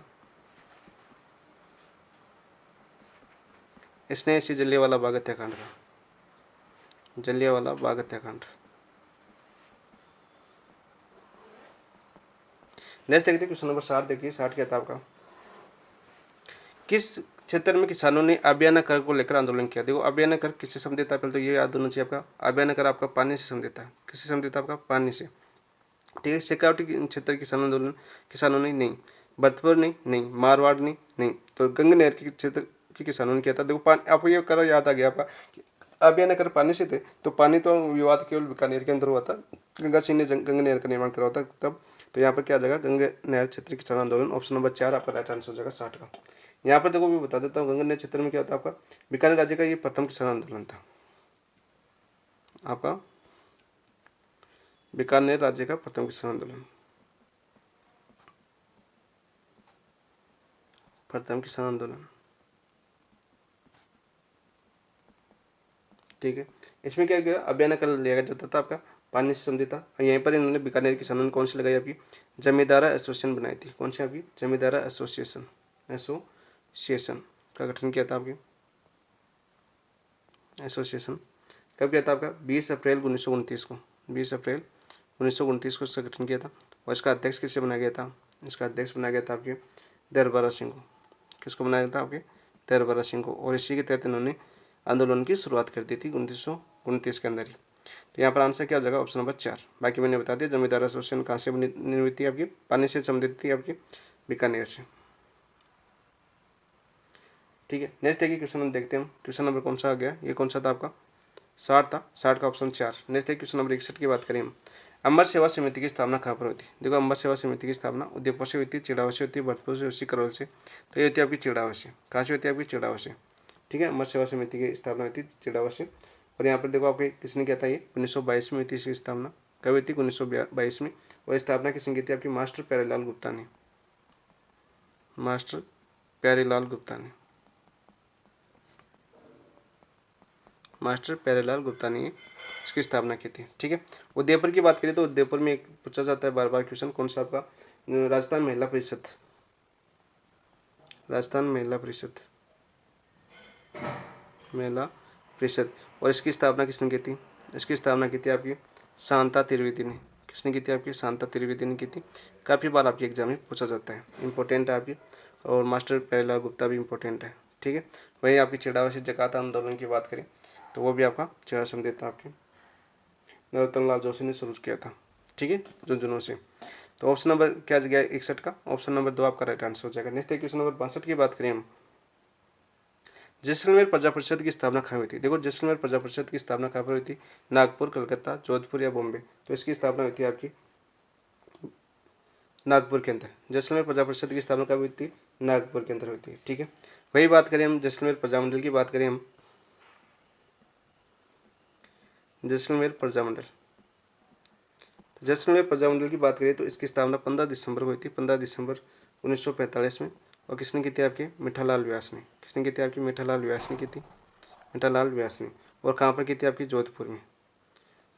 A: इसने इसी जलियांवाला बाग हत्याकांड का, जलियांवाला बाग हत्याकांड। नेक्स्ट देखते हैं क्वेश्चन नंबर 60। देखिए 60 क्या था आपका, किस क्षेत्र में किसानों ने अभियान कर को लेकर आंदोलन किया। देखो अभियान कर किससे संबंधित है, पहले तो ये याद होना चाहिए आपका, अभियान कर आपका पानी से संबंधित है। किससे संबंधित है आपका, पानी से। ठीक है। शेखावटी क्षेत्र किसान आंदोलन किसानों ने नहीं, भरतपुर नहीं, मारवाड़ नहीं, तो गंग नहर के क्षेत्र के किसानों ने किया था। देखो पानी आपको ये करो, याद आ गया आपका, अभियान अगर पानी से थे तो पानी तो विवाद केवल बीकानेर के अंदर हुआ था, गंगा सिंह ने गंगा नहर का निर्माण करा था तब। तो यहाँ पर क्या आ जाएगा, गंगा नहर क्षेत्र किसान आंदोलन, ऑप्शन नंबर 4 आपका राइट आंसर हो जाएगा 60 का। यहाँ पर देखो मैं बता देता हूँ, गंगा नहर क्षेत्र में क्या होता है आपका, बीकानेर राज्य का ये प्रथम किसान आंदोलन था आपका, बीकानेर राज्य का प्रथम किसान आंदोलन, प्रथम किसान आंदोलन। ठीक है। इसमें क्या गया, अभियान कर लिया जाता था आपका पानी से संबंधित था। यहीं पर इन्होंने बीकानेर किसानों ने कौन सी लगाई आपकी, जमींदारा एसोसिएशन बनाई थी। कौन सी आपकी, जमींदारा एसोसिएशन का गठन किया था आपके, एसोसिएशन कब किया था आपका, 20 अप्रैल 1929 को, 20 अप्रैल 1929 को इसका गठन किया था। और इसका अध्यक्ष किससे बनाया गया था, इसका अध्यक्ष बनाया गया था आपके दरबारा सिंह को। किसको बनाया गया था आपके, दरबारा सिंह को। और इसी के तहत इन्होंने आंदोलन की शुरुआत कर दी थी 1929 के अंदर ही। तो यहाँ पर आंसर क्या हो जाएगा, ऑप्शन नंबर 4। बाकी मैंने बता दिया, जमींदार एसोसिएशन कहाँ से निर्मित थी आपकी, पानी से संबंधित थी आपकी, बीकानेर से। ठीक है। नेक्स्ट देखिए क्वेश्चन नंबर देखते हैं हम, क्वेश्चन नंबर कौन सा आ गया, ये कौन सा था आपका, 60 था, 60 का ऑप्शन 4। नेक्स्ट देखिए क्वेश्चन नंबर 61 की बात करें हम, अमर सेवा समिति की स्थापना कहाँ पर होती है। देखो अमर सेवा समिति की स्थापना उदयपुर से हुई थी, चिड़ावा से होती है, भरतपुर से होती है, करौल से। तो ये होती है आपकी चिड़ावा से। कहाँ से होती है आपकी, चिड़ावा से। ठीक है। अमर सेवा समिति की स्थापना हुई थी चिड़ावा से। और यहाँ पर देखो आपके किसने किया था, ये 1922 में हुई थी इसकी स्थापना। कब हुई थी, 1922 में। और स्थापना किसने की थी आपकी, मास्टर प्यारेलाल गुप्ता ने, मास्टर प्यारेलाल गुप्ता ने, मास्टर प्यारेलाल गुप्ता ने इसकी स्थापना की थी। ठीक है। उदयपुर की बात करें तो उदयपुर में एक पूछा जाता है बार बार क्वेश्चन, कौन सा आपका, राजस्थान महिला परिषद, राजस्थान महिला परिषद, महिला परिषद। और इसकी स्थापना किसने की थी, इसकी स्थापना की थी आपकी शांता त्रिवेदी ने। किसने की थी आपकी, शांता त्रिवेदी ने की थी। काफ़ी बार आपके एग्जाम में पूछा जाता है, इंपॉर्टेंट है आपकी। और मास्टर प्यारेलाल गुप्ता भी इंपॉर्टेंट है। ठीक है। वही आपकी चिड़ावा से जकात आंदोलन की बात करें तो वो भी आपका चिड़ा संदेश था आपके, नरोत्तम लाल जोशी ने शुरू किया था। ठीक है, झुंझुनू से। तो ऑप्शन नंबर क्या जगह 61 का, ऑप्शन नंबर 2 आपका राइट आंसर हो जाएगा। नेक्स्ट क्वेश्चन नंबर 62 की बात करें हम, जैसलमेर प्रजा परिषद की स्थापना कहाँ हुई थी। देखो जैसलमेर प्रजा परिषद की स्थापना कहाँ पर हुई थी, नागपुर, कलकत्ता, जोधपुर या बॉम्बे। तो इसकी स्थापना हुई थी आपकी नागपुर के अंदर। जैसलमेर प्रजा परिषद की स्थापना कब हुई थी, नागपुर के अंदर हुई थी। ठीक है। वही बात करें हम जैसलमेर प्रजामंडल की बात करें हम, जैसलमेर प्रजामंडल, जैसलमेर प्रजामंडल की बात करें तो इसकी स्थापना 15 दिसंबर को हुई थी, 15 दिसंबर 1945 में। और किसने की थी आपके, मीठालाल व्यास ने। किसने की थी आपकी, मीठालाल व्यास ने की थी, मीठालाल व्यास ने। और कहाँ पर की थी आपकी, जोधपुर में।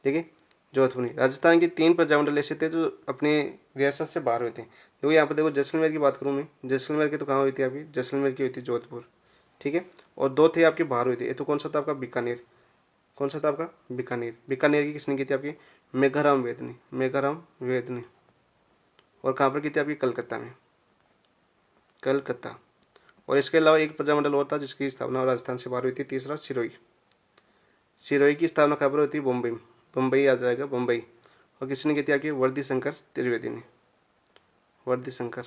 A: देखिए जोधपुर में। राजस्थान के 3 प्रजामंडल ऐसे थे जो अपने रियासत से बाहर हुए थे। देखो यहाँ पर देखो जैसलमेर की बात करूँ मैं, जैसलमेर की तो कहाँ हुई थी आपकी, जैसलमेर की हुई थी जोधपुर। ठीक है। और 2 थे आपके बाहर हुए थे, ये तो कौन सा था आपका, बीकानेर। कौन सा था आपका, बीकानेर। बीकानेर की किसने की थी आपकी, मेघाराम वेद ने, मेघाराम वेद ने। और कहाँ पर की थी आपकी, कलकत्ता में, कलकत्ता। और इसके अलावा एक प्रजामंडल और था जिसकी स्थापना राजस्थान से बाहर हुई थी, तीसरा सिरोही। सिरोही की स्थापना कहाँ पर हुई थी, मुंबई में, मुंबई आ जाएगा, मुंबई। और किसने की थी आपकी वर्दी शंकर त्रिवेदी ने, वर्दी शंकर।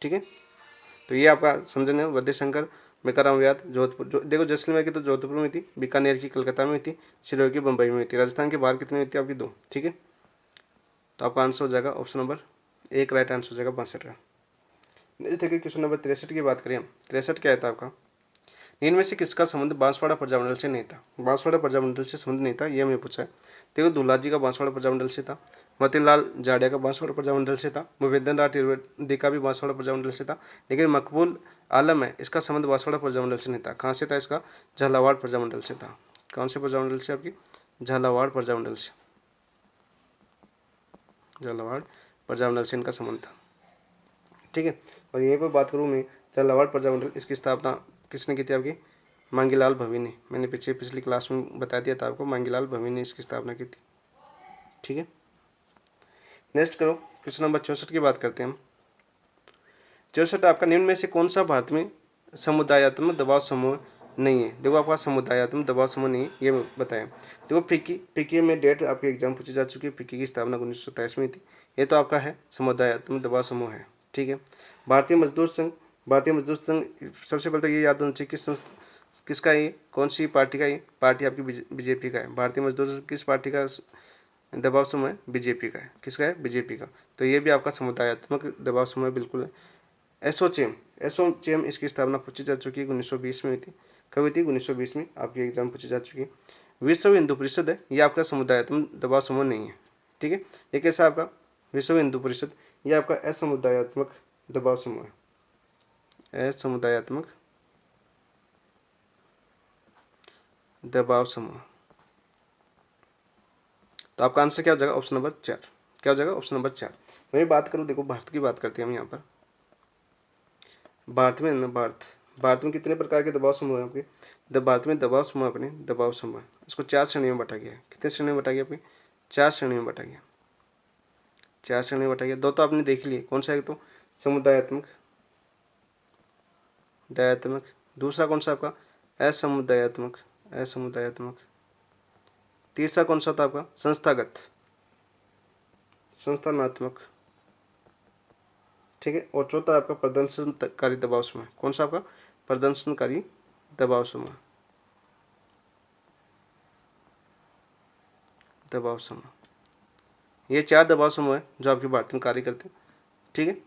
A: ठीक है, तो ये आपका समझने वर्दी शंकर, मेकाराम व्याध जोधपुर, जो देखो जैसलमेर की तो जोधपुर में थी, बीकानेर की कलकत्ता में थी, सिरोही की बम्बई में थी, राजस्थान के बाहर कितनी हुई थी आपकी 2। ठीक है, तो आपका आंसर हो जाएगा ऑप्शन नंबर 1 राइट आंसर हो जाएगा 62 का। नेक्स्ट देखिए क्वेश्चन नंबर 63 की बात करें हम। 63 क्या था आपका, इनमें से किसका संबंध बांसवाड़ा प्रजामंडल से नहीं था। बांसवाड़ा प्रजामंडल से संबंध नहीं था, ये हमें पूछा है। देखो दुल्ला जी का बांसवाड़ा प्रजामंडल से था, मोतीलाल जाड़िया का बांसवाड़ा प्रजामंडल से था, भूपेंद्र नाथ त्रिवेदी का भी बांसवाड़ा प्रजामंडल से था, लेकिन मकबूल आलम है इसका संबंध बांसवाड़ा प्रजामंडल से नहीं था। कहाँ से था इसका, झालावाड़ प्रजामंडल से था। कौन से प्रजामंडल से आपकी, झालावाड़ प्रजामंडल से, झालावाड़ प्रजामंडल से इनका संबंध था। ठीक है, और यहीं पर बात करूँ मैं, झालावाड़ प्रजामंडल इसकी स्थापना किसने की थी आपकी, मांगीलाल भवी ने। मैंने पिछली क्लास में बता दिया था आपको, मांगीलाल भवी ने इसकी स्थापना की थी। ठीक है, नेक्स्ट करो क्वेश्चन नंबर 64 की बात करते हैं हम। 64 आपका निम्न में से कौन सा भारत में समुदायात्मक दबाव समूह नहीं है। देखो आपका समुदायात्मक दबाव समूह नहीं है, ये बताएं। देखो फिक्की में डेट आपके एग्जाम पूछी जा चुकी है। फिक्की की स्थापना 1927 में थी। ये तो आपका है समुदायात्मक दबाव समूह है। ठीक है, भारतीय मजदूर संघ, भारतीय मजदूर संघ सबसे पहले तो ये याद होना चाहिए किसका ये, कौन सी पार्टी का, ये पार्टी आपकी बीजेपी का है। भारतीय मजदूर संघ किस पार्टी का दबाव समूह है, बीजेपी का है। किसका है, बीजेपी का। तो ये भी आपका समुदायात्मक दबाव समूह बिल्कुल है। एसोचेम इसकी स्थापना पूछी जा चुकी है, 1920 में हुई थी। कब हुई थी, 1920 में आपकी एग्जाम पूछी जा चुकी है। विश्व हिंदू परिषद है, ये आपका समुदायात्मक दबाव समूह नहीं है। ठीक है, ये कैसा आपका विश्व हिंदू परिषद, ये आपका असमुदायात्मक दबाव समूह है, असमुदायात्मक दबाव समूह। तो आपका आंसर क्या हो जाएगा, ऑप्शन नंबर 4। क्या हो जाएगा, ऑप्शन नंबर 4। मैं बात करूँ, देखो भारत की बात करते हैं हम यहाँ पर। भारत में ना, भारत में कितने प्रकार के दबाव समूह हैं आपके। भारत में दबाव समूह, अपने दबाव समूह इसको 4 श्रेणियों में बांटा गया है। कितने श्रेणी में बांटा गया आपकी, 4 श्रेणियों में बांटा गया, 4 श्रेणी में बांटा गया। 2 तो आपने देख लिए, कौन सा है, तो समुदायात्मक, दयात्मक। दूसरा कौन सा आपका, असमुदायात्मक, असमुदायात्मक। तीसरा कौन सा था आपका, संस्थागत, संस्थानात्मक। ठीक है, और चौथा आपका प्रदर्शनकारी दबाव समूह। कौन सा आपका, प्रदर्शनकारी दबाव समूह, दबाव समूह। ये 4 दबाव समूह है जो आपके भारत में कार्य करते हैं। ठीक है,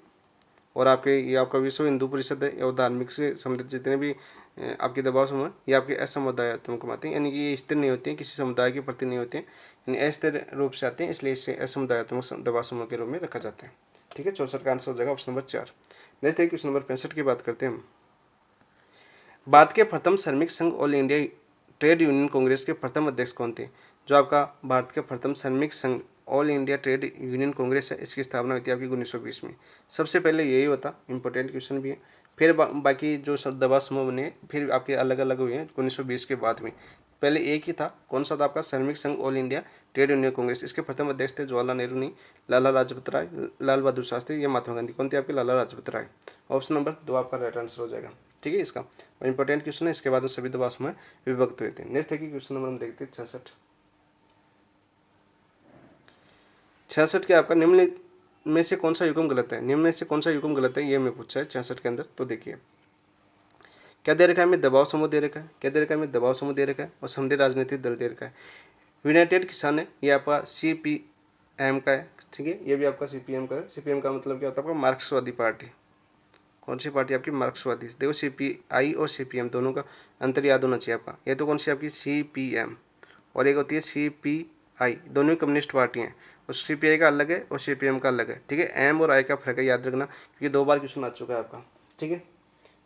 A: और आपके ये आपका विश्व हिंदू परिषद है, और धार्मिक से संबंधित जितने भी आपके दबाव समूह है, ये आपके असमुदायात्मक आते हैं, यानी कि ये स्थिर नहीं होते हैं, किसी समुदाय के प्रति नहीं होते हैं, यानी अस्थिर रूप से आते हैं, इसलिए इसे असमुदायात्मक दबाव समूह के रूप में रखा जाता है। ठीक है, 64 का आंसर हो जाएगा ऑप्शन नंबर 4। नेक्स्ट देखिए क्वेश्चन नंबर 65 की बात करते हैं हम। भारत के प्रथम श्रमिक संघ all India trade union Congress के प्रथम अध्यक्ष कौन थे। जो आपका भारत के प्रथम श्रमिक संघ all India trade union Congress है, इसकी स्थापना हुई थी आपकी 1920 में। सबसे पहले यही होता, इंपॉर्टेंट क्वेश्चन भी है। फिर बाकी जो दबा समूह बने फिर आपके अलग अलग हुए हैं 1920 के बाद में। पहले एक ही था, कौन सा था आपका, श्रमिक संघ all India trade union Congress. इसके प्रथम अध्यक्ष थे जवाहरलाल नेहरू नहीं, लाला लाजपत राय, लाल बहादुर शास्त्री या महात्मा गांधी। कौन थे आपके, लाला लाजपत राय। ऑप्शन नंबर 2 आपका राइट आंसर हो जाएगा। ठीक है, इसका इंपॉर्टेंट क्वेश्चन है। इसके बाद सभी दबा समूह विभक्त हुए थे। नेक्स्ट देखिए क्वेश्चन नंबर हम देखते हैं 66। 66 के आपका निम्न में से कौन सा युग्म गलत है। निम्न में से कौन सा युग्म गलत है, ये हमें पूछा है 66 के अंदर। तो देखिए क्या दे रखा है हमें, दबाव समूह दे रखा है। क्या दे रखा है हमें, दबाव समूह दे रखा है, और संधि राजनीतिक दल दे रखा है। यूनाइटेड किसान है, ये आपका CPM का है। ठीक है, ये भी आपका CPM का है। CPM का मतलब क्या होता है आपका, मार्क्सवादी पार्टी। कौन सी पार्टी आपकी, मार्क्सवादी। देखो CPI और CPM दोनों का अंतर याद होना चाहिए आपका। ये तो कौन सी आपकी CPM, और एक होती है CPI, दोनों ही कम्युनिस्ट पार्टी हैं। और CPI का अलग है और CPM का अलग है। ठीक है, M और I का फर्क है, याद रखना, क्योंकि 2 बार क्वेश्चन आ चुका है आपका। ठीक है,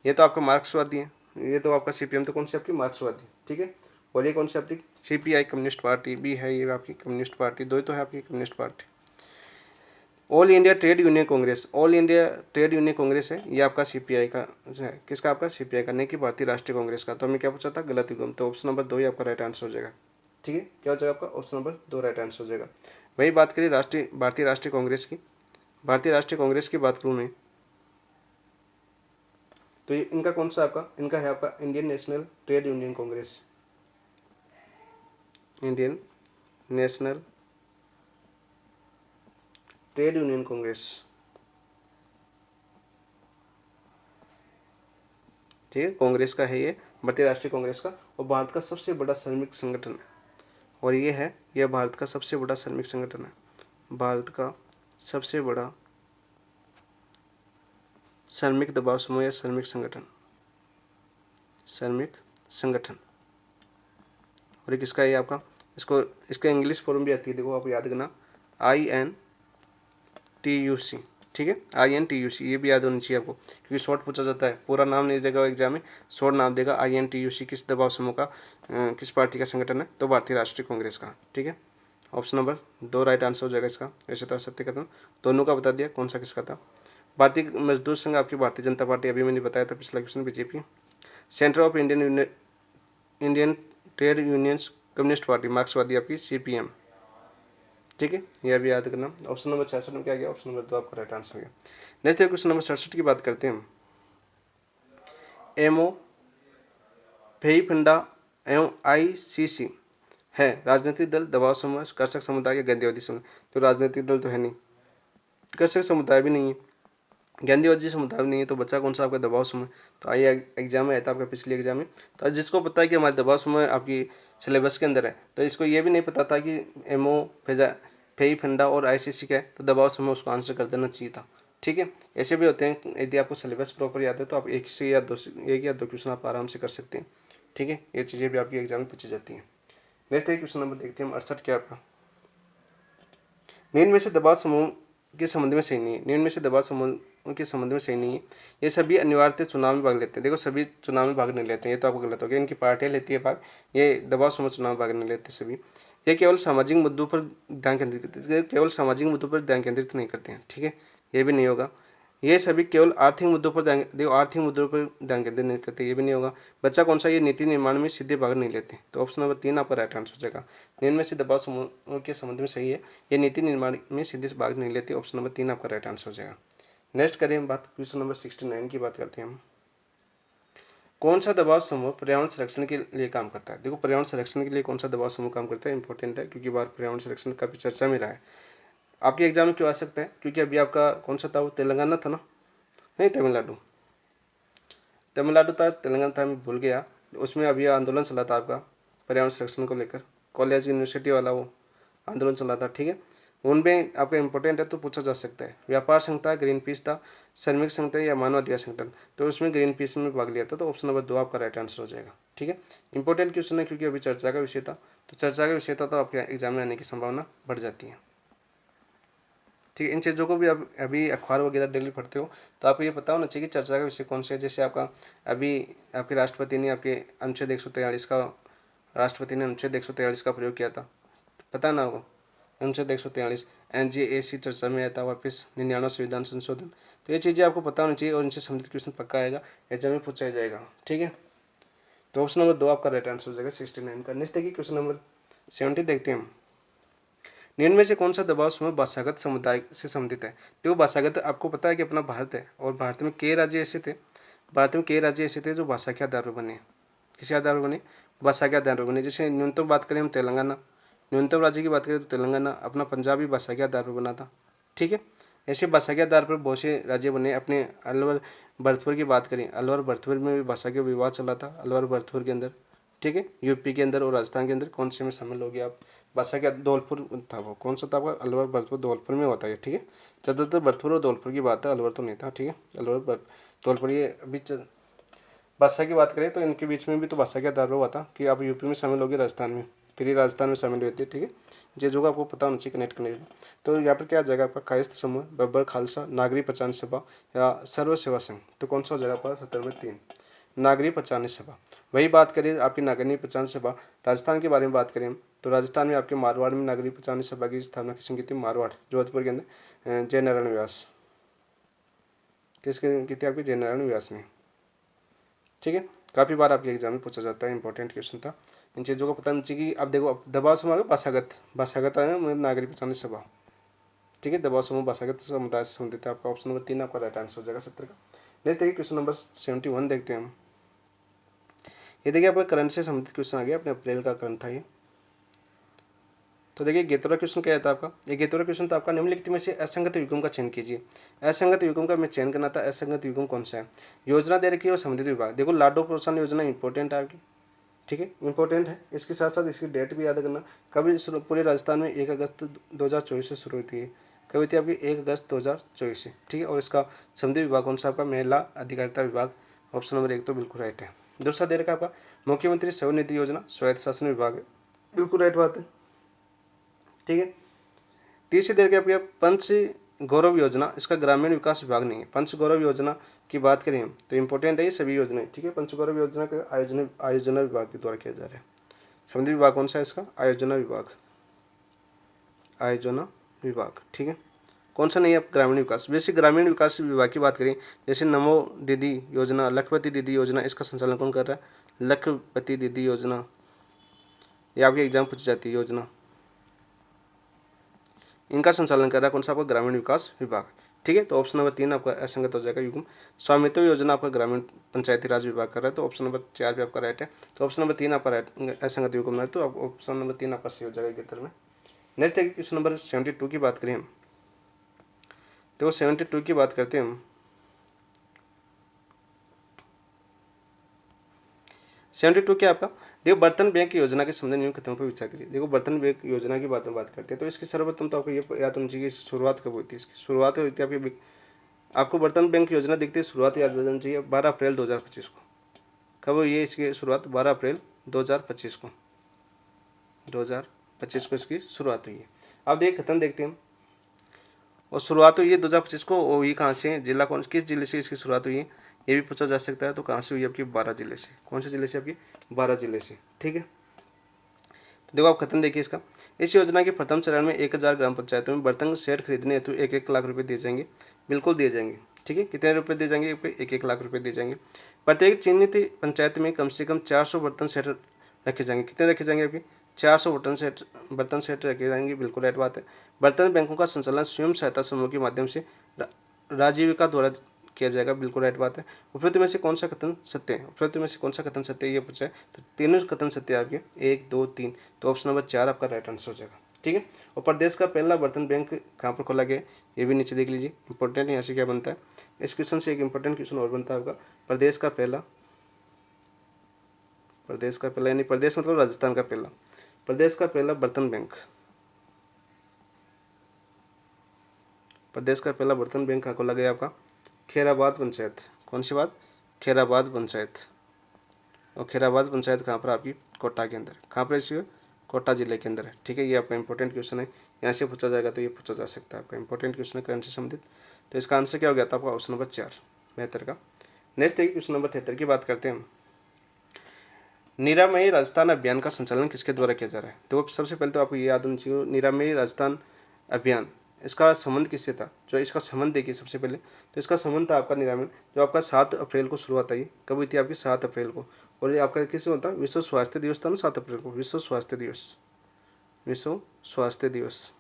A: ये तो आपका मार्क्सवादी है, ये तो आपका CPM तो कौन सी आपकी, मार्क्सवादी। ठीक है, और ये कौन सी आपकी CPI कम्युनिस्ट पार्टी भी है, ये आपकी कम्युनिस्ट पार्टी। 2 ही तो है आपकी communist party. All India trade union Congress, all India trade union Congress है, ये आपका CPI का है। किसका, आपका CPI का, नहीं कि भारतीय राष्ट्रीय कांग्रेस का। तो हमें क्या पूछा था, गलत युग्म। तो ऑप्शन नंबर 2 ही आपका राइट आंसर हो जाएगा। ठीक है, क्या हो जाएगा आपका, ऑप्शन नंबर 2 राइट आंसर हो जाएगा। वही बात करिए भारतीय राष्ट्रीय कांग्रेस की। भारतीय राष्ट्रीय कांग्रेस की बात करूँ मैं, तो ये इनका कौन सा आपका, इनका है आपका Indian national trade union Congress, Indian national trade union Congress, ठीक है, कांग्रेस का है ये, भारतीय राष्ट्रीय कांग्रेस का, और भारत का सबसे बड़ा श्रमिक संगठन है। और ये है, यह भारत का सबसे बड़ा श्रमिक संगठन है, भारत का सबसे बड़ा श्रमिक दबाव समूह या श्रमिक संगठन, श्रमिक संगठन। और ये किसका है आपका, इसको इसका इंग्लिश फॉर्म भी आती है, देखो आप याद करना, INTUC, ठीक है, INTUC, ये भी याद होनी चाहिए आपको, क्योंकि शॉर्ट पूछा जाता है, पूरा नाम नहीं देगा एग्जाम में, शॉर्ट नाम देगा INTUC, किस दबाव समूह का, किस पार्टी का संगठन है, तो भारतीय राष्ट्रीय कांग्रेस का, ठीक है। ऑप्शन नंबर 2 राइट आंसर हो जाएगा इसका। वैसे तो सत्य कथन दोनों का बता दिया, कौन सा किसका था। भारतीय मजदूर संघ आपकी भारतीय जनता पार्टी, अभी मैंने बताया था पिछला question, BJP. Centre of Indian trade unions communist party मार्क्सवादी आपकी CPM, ठीक है, यह भी याद करना। ऑप्शन नंबर 66 में क्या गया, ऑप्शन नंबर 2 आपका राइट आंसर हो गया। नेक्स्ट क्वेश्चन नंबर 67 की बात करते हैं हम। MO, फेई फंडा एवं ICC है राजनीतिक दल, दबाव समूह, कर्षक समुदाय या गांधीवादी समूह। तो राजनीतिक दल तो है नहीं, कर्षक समुदाय भी नहीं है, गांधीवादी समुदाय भी नहीं है, तो बच्चा कौन सा आपका दबाव समूह। तो आइए एग्जाम में आया था आपका पिछले एग्जाम में, तो जिसको पता है कि हमारे दबाव समूह आपकी सिलेबस के अंदर है, तो इसको ये भी नहीं पता था कि MO, फेई फंडा और ICC का है, तो दबाव समूह उसको आंसर कर देना चाहिए था, ठीक है। ऐसे भी होते हैं, यदि आपको सिलेबस प्रॉपर याद है तो आप एक या दो क्वेश्चन आप आराम से कर सकते हैं, ठीक है। ये चीज़ें भी आपकी एग्जाम में पूछी जाती हैं। नेक्स्ट क्वेश्चन नंबर देखते हैं हम 68 क्या आपका। निम्न में से दबाव समूह के संबंध में सही नहीं है, निम्न में से दबाव समूह के संबंध में सही नहीं है। ये सभी अनिवार्यतः चुनाव में भाग लेते हैं, देखो सभी चुनाव में भाग नहीं लेते हैं, ये तो आपको गलत हो गया, इनकी पार्टियां लेती है भाग, ये दबाव समूह चुनाव में भाग नहीं लेते सभी। ये केवल सामाजिक मुद्दों पर ध्यान केंद्रित करते हैं, केवल सामाजिक मुद्दों पर ध्यान केंद्रित नहीं करते हैं, ठीक है, ये भी नहीं होगा। ये सभी केवल आर्थिक मुद्दों पर ध्यान, देखो आर्थिक मुद्दों पर ध्यान केंद्रित नहीं करते, ये भी नहीं होगा। बच्चा कौन सा, ये नीति निर्माण में सीधे भाग नहीं लेते, तो ऑप्शन नंबर 3 आपका राइट आंसर हो जाएगा। निम्न में से दबाव समूह के संबंध में सही है, ये नीति निर्माण में सीधे से भाग नहीं लेते, ऑप्शन नंबर 3 आपका राइट आंसर हो जाएगा। नेक्स्ट करें हम बात, क्वेश्चन नंबर 69 की बात करते हैं हम। कौन सा दबाव समूह पर्यावरण संरक्षण के लिए काम करता है। देखो पर्यावरण संरक्षण के लिए कौन सा दबाव समूह काम करता है, इंपॉर्टेंट है, क्योंकि बार पर्यावरण संरक्षण काफी चर्चा में रहा है। आपके एग्जाम में क्यों आ सकता है, क्योंकि अभी आपका कौन सा था, वो तेलंगाना था ना, नहीं तमिलनाडु, तमिलनाडु था, तेलंगाना था, मैं भूल गया। उसमें अभी आंदोलन चला था आपका पर्यावरण संरक्षण को लेकर, कॉलेज यूनिवर्सिटी वाला वो आंदोलन चला था, ठीक है। उनमें आपका इंपॉर्टेंट है तो पूछा जा सकता है। व्यापार संघ था, ग्रीन पीस था, श्रमिक संघ था या मानवाधिकार संगठन, तो उसमें ग्रीन पीस में भाग लिया था, तो ऑप्शन नंबर 2 आपका राइट आंसर हो जाएगा, ठीक है। इंपॉर्टेंट क्वेश्चन है क्योंकि अभी चर्चा का विषय था, तो चर्चा का विषय था तो आपके एग्जाम में आने की संभावना बढ़ जाती है, ठीक है। इन चीज़ों को भी अब अभी अखबार वगैरह डेली पढ़ते हो तो आपको ये पता होना चाहिए कि चर्चा का विषय कौन से है। जैसे आपका अभी आपके राष्ट्रपति ने आपके अनुच्छेद 143 का, राष्ट्रपति ने अनुच्छेद 143 का प्रयोग किया था, पता ना होगा, अनुच्छेद 143 NJAC चर्चा में आया था, वापस 99 संविधान संशोधन, तो ये चीज़ें आपको पता होनी चाहिए और इनसे संबंधित क्वेश्चन पक्का आएगा, एग्जाम में पूछा जाएगा, ठीक है। तो ऑप्शन नंबर 2 आपका राइट आंसर हो जाएगा 69 का। नेक्स्ट देखिए क्वेश्चन नंबर 70 देखते हैं हम। निम्न में से कौन सा दबाव समूह भाषागत समुदाय से संबंधित है। देखो भाषागत आपको पता है कि अपना भारत है और भारत में कई राज्य ऐसे थे, भारत में कई राज्य ऐसे थे जो भाषा के आधार पर बने, किसी आधार पर बने, भाषा के आधार पर बने। जैसे न्यूनतम बात करें हम तेलंगाना, न्यूनतम राज्य की बात करें तो तेलंगाना अपना पंजाबी भाषा के आधार पर बना था, ठीक है। ऐसे भाषा के आधार पर बहुत से राज्य बने। अपने अलवर भरतपुर की बात करें, अलवर भरतपुर में भी भाषा के विवाद चला था, अलवर भरतपुर के अंदर, ठीक है। यूपी के अंदर और राजस्थान के अंदर कौन से में शामिल हो गया आप, भाषा का धौलपुर था, वो कौन सा था आपका, अलवर भरतपुर धौलपुर में होता है, ठीक है। ज़्यादातर भरतपुर और धौलपुर की बात है, अलवर तो नहीं था, ठीक है। अलवर धौलपुर ये अभी भाषा की बात करें तो इनके बीच में भी तो भाषा के आधार पर हुआ था कि आप यूपी में शामिल हो गए, राजस्थान में, फिर ही राजस्थान में शामिल हुए थे, ठीक है। जो आपको पता होना चाहिए कनेक्ट करने। तो यहाँ पर क्या आ जाएगा आपका, कायस्थ समूह, बब्बर खालसा, नागरी पहचान सभा या सर्व सेवा संघ, तो कौन सा हो जाएगा आपका 70 में 3 नागरी पहचान सभा। वही बात करें आपकी नागरी पहचान सभा, राजस्थान के बारे में बात करें तो राजस्थान में आपके मारवाड़ में नागरी पहचान सभा की स्थापना किसने की थी, मारवाड़ जोधपुर के अंदर जय नारायण व्यास, किसके की थी आपकी, जय नारायण व्यास ने, ठीक है। काफ़ी बार आपके एग्जाम में पूछा जाता है, इंपॉर्टेंट क्वेश्चन था। इन चीज़ों को पता होना चाहिए कि अब देखो दबाव समूह भाषागत है मतलब नागरिक पहचान सभा, ठीक है। दबाव समूह भाषागत समुदाय से संबंधित है। आपका ऑप्शन नंबर 3 आपका राइट आंसर हो जाएगा 70 का। नेक्स्ट देखिए क्वेश्चन नंबर 71 देखते हैं हम। ये देखिए आपका करंट से संबंधित क्वेश्चन आ गया, अपने अप्रैल का करंट था ये। तो देखिए 11वां क्वेश्चन क्या था आपका, ये 11वां क्वेश्चन था आपका, निम्नलिखित में से असंगत युग्म का चयन कीजिए। असंगत युग्म का मैं चयन करना था, असंगत युग्म कौन सा है। योजना दे रखी है और संबंधित विभाग, देखो लाडो प्रोत्साहन योजना इंपॉर्टेंट है आपकी, ठीक है, इंपॉर्टेंट है। इसके साथ साथ इसकी डेट भी याद करना, कभी पूरे राजस्थान में 1 अगस्त 2024 से शुरू होती है, कभी थी आपकी 1 अगस्त 2024 से, ठीक है। और इसका संबंधित विभाग कौन सा आपका, महिला अधिकारिता विभाग, ऑप्शन नंबर 1 तो बिल्कुल राइट है। दूसरा दे रखा आपका मुख्यमंत्री स्वनिधि योजना स्वायत्त शासन विभाग है, बिल्कुल राइट बात है, ठीक है। तीसरी दे रखी आपकी पंच गौरव योजना, इसका ग्रामीण विकास विभाग नहीं है। पंच गौरव योजना की बात करें हम तो इंपॉर्टेंट है ये सभी योजनाएं, ठीक है। पंच गौरव योजना का आयोजना विभाग के द्वारा किया जा रहा है। संबंधित विभाग कौन सा है इसका, आयोजना विभाग, आयोजना विभाग, ठीक है। कौन सा नहीं है, ग्रामीण विकास। वैसे ग्रामीण विकास विभाग की बात करें, जैसे नमो दीदी योजना, लखपति दीदी योजना, इसका संचालन कौन कर रहा है, लखपति दीदी योजना, ये आपके एग्जाम पूछी जाती है योजना, इनका संचालन कर रहा है कौन सा आपका, ग्रामीण विकास विभाग, ठीक है। तो ऑप्शन नंबर 3 आपका असंगत हो जाएगा युग्म। स्वामित्व योजना आपका ग्रामीण पंचायती राज विभाग कर रहा है, तो ऑप्शन नंबर 4 भी आपका राइट है। तो ऑप्शन नंबर 3 आपका राइट असंगत युग्म है, तो ऑप्शन नंबर 3 आपका सही हो जाएगा 71 में। नेक्स्ट है क्वेश्चन नंबर 72 की बात करें हम, तो 72 की बात करते हैं हम। 72 क्या आपका, देखो बर्तन बैंक योजना के संबंध में खत्म पर विचार करिए। देखो बर्तन बैंक योजना की बात करते हैं, तो इसकी सर्वप्रथम तो आपको ये याद होनी चाहिए शुरुआत कब हुई थी। इसकी शुरुआत हुई थी आपको बर्तन बैंक योजना देखते ही शुरुआत याद होनी चाहिए 12 अप्रैल 2025 को। कब हुई है इसकी शुरुआत, 12 अप्रैल 2025 को, 2025 को इसकी शुरुआत हुई है। अब देखिए खत्म देखते हैं हम, और शुरुआत हुई है 2025 को, और ये कहाँ से, जिला कौन, किस जिले से इसकी शुरुआत हुई है ये भी पूछा जा सकता है। तो कहाँ से हुई आपकी, 12 जिले से। कौन से जिले से आपकी, 12 जिले से, ठीक है। तो देखो आप खत्म देखिए इसका, इस योजना के प्रथम चरण में 1000 ग्राम पंचायतों में बर्तन सेट खरीदने हेतु 1-1 लाख रुपए दिए जाएंगे, बिल्कुल दिए जाएंगे, ठीक है। कितने रुपए दिए जाएंगे, 1-1 लाख रुपए दिए जाएंगे। प्रत्येक चिन्हित पंचायत में कम से कम 400 बर्तन सेट रखे जाएंगे। कितने रखे जाएंगे आपके, 400 बर्तन सेट रखे जाएंगे, बिल्कुल राइट बात है। बर्तन बैंकों का संचालन स्वयं सहायता समूह के माध्यम से राजीविका द्वारा किया जाएगा, बिल्कुल राइट बात है। उपरोक्त में से कौन सा कथन सत्य है, उपरोक्त में से कौन सा कथन सत्य है ये पूछा है, तो तीनों कथन सत्य है आपके, 1, 2, 3, तो ऑप्शन नंबर 4 आपका राइट आंसर हो जाएगा, ठीक है। और प्रदेश का पहला बर्तन बैंक कहाँ पर खोला गया ये भी नीचे देख लीजिए, इंपॉर्टेंट यहाँ से क्या बनता है, इस क्वेश्चन से एक इंपॉर्टेंट क्वेश्चन और बनता है आपका, प्रदेश का पहला यानी प्रदेश मतलब राजस्थान का पहला, प्रदेश का पहला बर्तन बैंक, प्रदेश का पहला बर्तन बैंक कहाँ खोला गया आपका, खैराबाद पंचायत। कौन सी बात, खैराबाद पंचायत। और खैराबाद पंचायत कहाँ पर आपकी, कोटा के अंदर। कहाँ पर इसी, कोटा जिले के अंदर है, ठीक है। ये आपका इंपॉर्टेंट क्वेश्चन है, यहाँ से पूछा जाएगा तो ये पूछा जा सकता है, आपका इंपॉर्टेंट क्वेश्चन है करंट से संबंधित। तो इसका आंसर क्या हो गया था आपका, ऑप्शन नंबर 4 73 का। नेक्स्ट देखिए क्वेश्चन नंबर 73 की बात करते हैं हम। निरामयी राजस्थान अभियान का संचालन किसके द्वारा किया जा रहा है। तो सबसे पहले तो आपको ये याद होनी चाहिए, निरामयी राजस्थान अभियान, इसका संबंध किससे था, जो इसका संबंध देखिए सबसे पहले, तो इसका संबंध था आपका निरामयण, जो आपका 7 अप्रैल को शुरुआत आई, कब हुई थी आपकी, 7 अप्रैल को। और ये आपका किससे होता है, विश्व स्वास्थ्य दिवस था ना 7 अप्रैल को, विश्व स्वास्थ्य दिवस, विश्व स्वास्थ्य दिवस,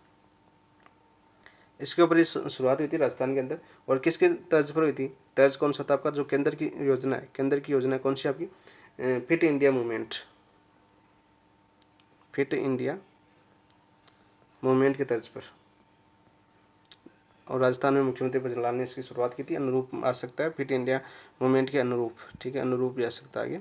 A: इसके ऊपर शुरुआत हुई थी राजस्थान के अंदर। और किसके तर्ज पर हुई थी, तर्ज कौन सा था आपका, जो केंद्र की योजना है, केंद्र की योजना कौन सी आपकी, fit India movement, fit India movement के तर्ज पर। और राजस्थान में मुख्यमंत्री बजरलाल ने इसकी शुरुआत की थी, अनुरूप आ सकता है फिट इंडिया मूवमेंट के अनुरूप, ठीक है, अनुरूप भी आ सकता है आगे।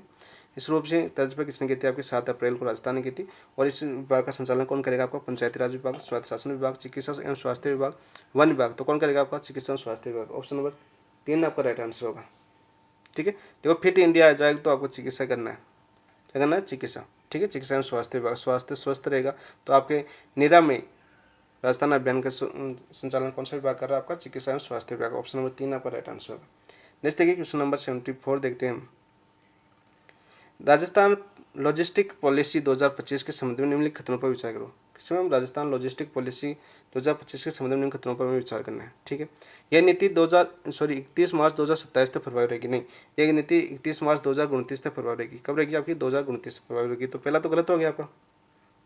A: इस रूप से तर्ज पर किसने की थी आपकी, 7 अप्रैल को राजस्थान ने की थी। और इस विभाग का संचालन कौन करेगा आपका, पंचायती राज विभाग, स्वायत्त शासन विभाग, चिकित्सा एवं स्वास्थ्य विभाग, वन विभाग। तो कौन करेगा आपका, चिकित्सा एवं स्वास्थ्य विभाग, ऑप्शन नंबर 3 आपका राइट आंसर होगा, ठीक है। देखो फिट इंडिया आ जाएगा तो आपको चिकित्सा करना है, क्या करना है, चिकित्सा, ठीक है, चिकित्सा एवं स्वास्थ्य विभाग, स्वास्थ्य स्वस्थ रहेगा तो आपके निरामयी राजस्थान अभियान का संचालन कौन सा विभाग कर रहा है आपका, चिकित्सा एवं स्वास्थ्य विभाग, ऑप्शन नंबर 3 आपका राइट आंसर होगा। नेक्स्ट देखिए क्वेश्चन नंबर 74 देखते हैं हम। राजस्थान लॉजिस्टिक पॉलिसी 2025 के संबंध में निम्नलिखित कथनों पर विचार करो। किसमें हम राजस्थान लॉजिस्टिक पॉलिसी 2025 के संबंध में निम्नलिखित कथनों पर हमें विचार करना है, ठीक है। यह नीति 31 मार्च 2027 तक प्रभावी रहेगी, नहीं, यह नीति 31 मार्च 2029 तक प्रभावी रहेगी। कब रहेगी आपकी, 2029 तक प्रभावी रहेगी। तो पहला तो गलत हो गया आपका,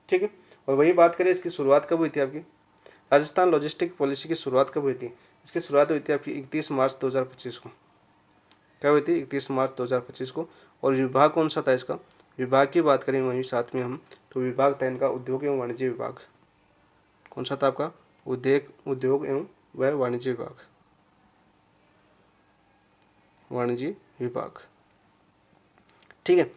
A: ठीक है। और वही बात करें इसकी शुरुआत कब हुई थी आपकी, राजस्थान लॉजिस्टिक पॉलिसी की शुरुआत कब हुई थी, इसकी शुरुआत हुई थी आपकी 31 मार्च 2025 को। क्या हुई थी, 31 मार्च 2025 को। और विभाग कौन सा था इसका, विभाग की बात करें वहीं साथ में हम, तो विभाग था इनका उद्योग एवं वाणिज्य विभाग, कौन सा था आपका? उद्योग एवं वह वाणिज्य विभाग, वाणिज्य विभाग। ठीक है, तो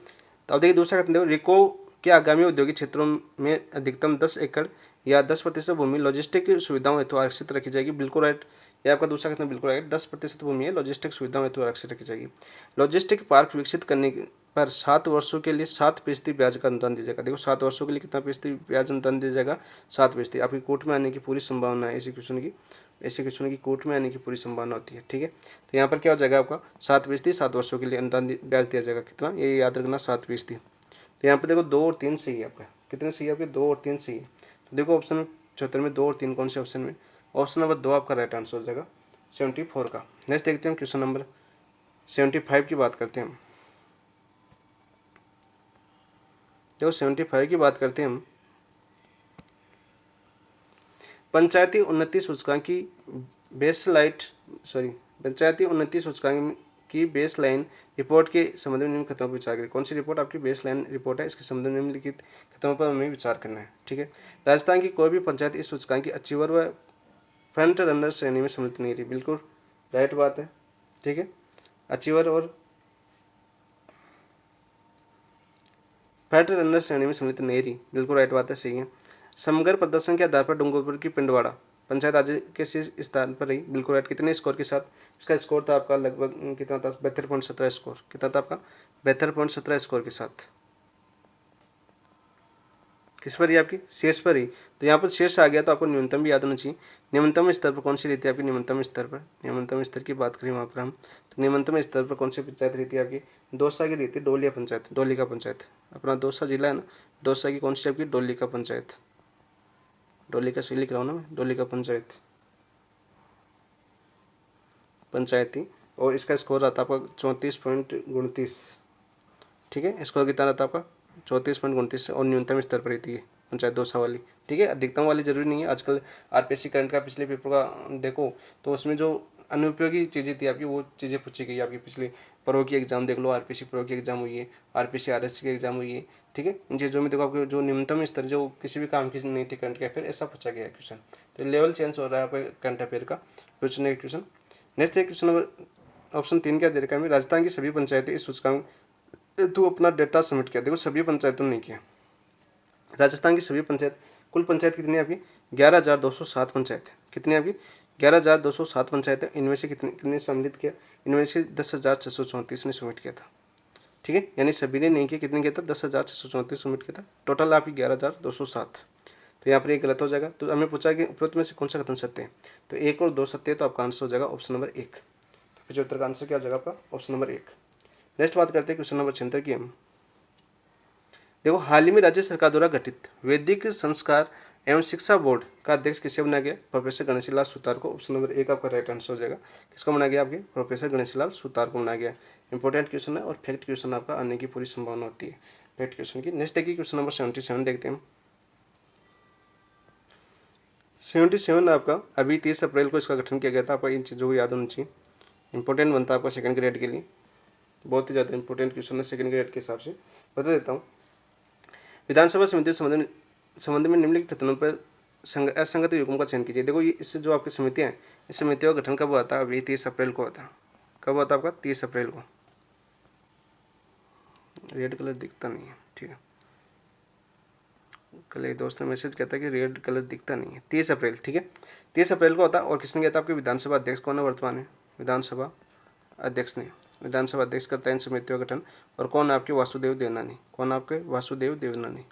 A: अब देखिए दूसरा कहते हैं रिको के आगामी औद्योगिक क्षेत्रों में अधिकतम 10 एकड़ या 10% भूमि लॉजिस्टिक सुविधाओं हेतु आरक्षित रखी जाएगी। बिल्कुल राइट, ये आपका दूसरा कहते हैं बिल्कुल राइट, 10% भूमि है लॉजिस्टिक सुविधाओं हेतु आरक्षित रखी जाएगी। लॉजिस्टिक पार्क विकसित करने पर 7 वर्षों के लिए 7% ब्याज का अनुदान दिया जाएगा। देखो 7 वर्षों के लिए कितना फीसदी ब्याज अनुदान दिया जाएगा? 7%। आपकी कोर्ट में आने की पूरी संभावना है ऐसे क्वेश्चन की कोर्ट में आने की पूरी संभावना होती है। ठीक है, तो यहाँ पर क्या हो जाएगा आपका? 7%, 7 वर्षों के लिए अनुदान ब्याज दिया जाएगा। कितना? ये याद रखना, 7%। तो यहाँ पे देखो 2 और 3 सही है आपका। कितने सही है आपके? 2 और 3 सही है। तो देखो ऑप्शन 74 में 2 और 3 कौन से ऑप्शन में? ऑप्शन नंबर 2 आपका राइट आंसर हो जाएगा 74 का। नेक्स्ट देखते हैं क्वेश्चन नंबर 75 की बात करते हैं हम। देखो 75 की बात करते हैं हम। पंचायती उन्नति सूचकांक की पंचायती उन्नति सूचकांक की बेसलाइन रिपोर्ट के संबंध में निम्न कथनों पर विचार करें। कौन सी रिपोर्ट? आपकी बेसलाइन रिपोर्ट है, इसके संबंध में निम्नलिखित कथनों पर हमें विचार करना है। ठीक है, राजस्थान की कोई भी पंचायत इस सूचकांक की अचीवर व फ्रंट रनर श्रेणी में सम्मिलित नहीं रही। बिल्कुल राइट बात है। ठीक है, अचीवर और फ्रंट रनर श्रेणी में सम्मिलित नहीं रही, बिल्कुल राइट बात है, सही है। समग्र प्रदर्शन के आधार पर डूंगरपुर की पिंडवाड़ा पंचायत राज्य के शीर्ष स्थान पर रही, बिल्कुल राइट। कितने स्कोर के साथ? इसका स्कोर था आपका लगभग कितना था? 72.17 स्कोर। कितना था आपका? 72.17 स्कोर के साथ। किस पर ही? आपकी शीर्ष पर ही। तो यहाँ पर शीर्ष आ गया तो आपको न्यूनतम भी याद होना चाहिए। निम्नतम स्तर पर कौन सी रहती है आपकी? निम्नतम स्तर पर, निम्नतम स्तर की बात करें वहाँ पर हम, तो निम्नतम स्तर पर कौन सी पंचायत रहती है आपकी? दौसा की रहती है, डोलिया पंचायत, डोलिका पंचायत। अपना दौसा जिला है ना, दौसा की कौन सी आपकी? डोलिका पंचायत। डोलिका से लिख रहा हूँ ना मैं, डोलिका पंचायत पंचायती। और इसका स्कोर रहता है आपका 34.29। ठीक है, स्कोर कितना रहता है आपका? 34.29 और न्यूनतम स्तर पर रहती है पंचायत दौसा वाली। ठीक है, अधिकतम वाली जरूरी नहीं है। आजकल आरपीएससी करंट का पिछले पेपर का देखो तो उसमें जो अनुपयोगी चीज़ें थी आपकी वो चीज़ें पूछी गई आपकी। पिछले प्रो की एग्जाम देख लो, आरपीएससी प्रो की एग्जाम हुई है, आरपीएससी आरएससी की एग्जाम हुई है। ठीक है, इन चीज़ों में देखो आपको जो न्यूनतम स्तर जो किसी भी काम की नहीं थी करंट के अफेयर, ऐसा पूछा गया है क्वेश्चन। तो लेवल चेंज हो रहा है आपका करंट अफेयर का पूछने का क्वेश्चन। नेक्स्ट है क्वेश्चन नंबर ऑप्शन 3 क्या दे रखा है? राजस्थान की सभी पंचायतें इस सूचकांक तू अपना डेटा सबमिट किया। देखो सभी पंचायतों ने नहीं किया। राजस्थान की सभी पंचायत, कुल पंचायत कितनी है आपकी? 11,207 पंचायत। कितनी है आपकी? 11,207 पंचायत है। इनमें से कितने सम्मिलित किया? इनमें से 10,634 ने सबमिट किया था। ठीक है, यानी सभी ने नहीं किया। कितने किया था? 10,634 सबमिट किया था। टोटल आपकी 11,207। तो यहाँ पर एक गलत हो जाएगा। तो हमें पूछा कि उपरोक्त में से कौन सा कथन सत्य है? तो 1 और 2 सत्य है, तो आपका आंसर हो जाएगा ऑप्शन नंबर 1। तो 75 का आंसर क्या हो जाएगा आपका? Option number 1। नेक्स्ट बात करते हैं क्वेश्चन नंबर 76 की हम। देखो हाल ही में राज्य सरकार द्वारा गठित वैदिक संस्कार एवं शिक्षा बोर्ड का अध्यक्ष किसे बनाया गया? प्रोफेसर गणेशी लाल सुतार को। ऑप्शन नंबर 1 आपका राइट आंसर हो जाएगा। किसको बनाया गया? आपके प्रोफेसर गणेशी लाल सुतार को बनाया गया। इंपॉर्टेंट क्वेश्चन है और फैक्ट क्वेश्चन आपका आने की पूरी संभावना होती है फैक्ट क्वेश्चन की। नेक्स्ट देखिए क्वेश्चन नंबर 77 देखते हैं। 77 आपका अभी 30 अप्रैल को इसका गठन किया गया था। आपका इन चीज़ों को याद होनी चाहिए, इंपॉर्टेंट बनता है आपका सेकंड ग्रेड के लिए। बहुत ही ज़्यादा इंपॉर्टेंट क्वेश्चन है सेकंड ग्रेड के हिसाब से। बता देता हूँ। विधानसभा समिति संबंध में निम्नलिखित कथनों पर असंगत युग्म का चयन कीजिए। देखो ये इससे जो आपकी समितियाँ हैं, इस समितियों का गठन कब हुआ था? अभी 30 अप्रैल को हुआ था। कब हुआ था आपका? 30 अप्रैल को। रेड कलर दिखता नहीं है, ठीक है। कल एक दोस्त ने मैसेज किया था कि रेड कलर दिखता नहीं है। 30 अप्रैल, ठीक है, 30 अप्रैल को होता। और किसने किया था? आपके विधानसभा अध्यक्ष कौन है वर्तमान में? विधानसभा अध्यक्ष ने, विधानसभा अध्यक्ष करता है इन समितियों का गठन। और कौन? आपके वासुदेव देवनानी। कौन? आपके वासुदेव देवनानी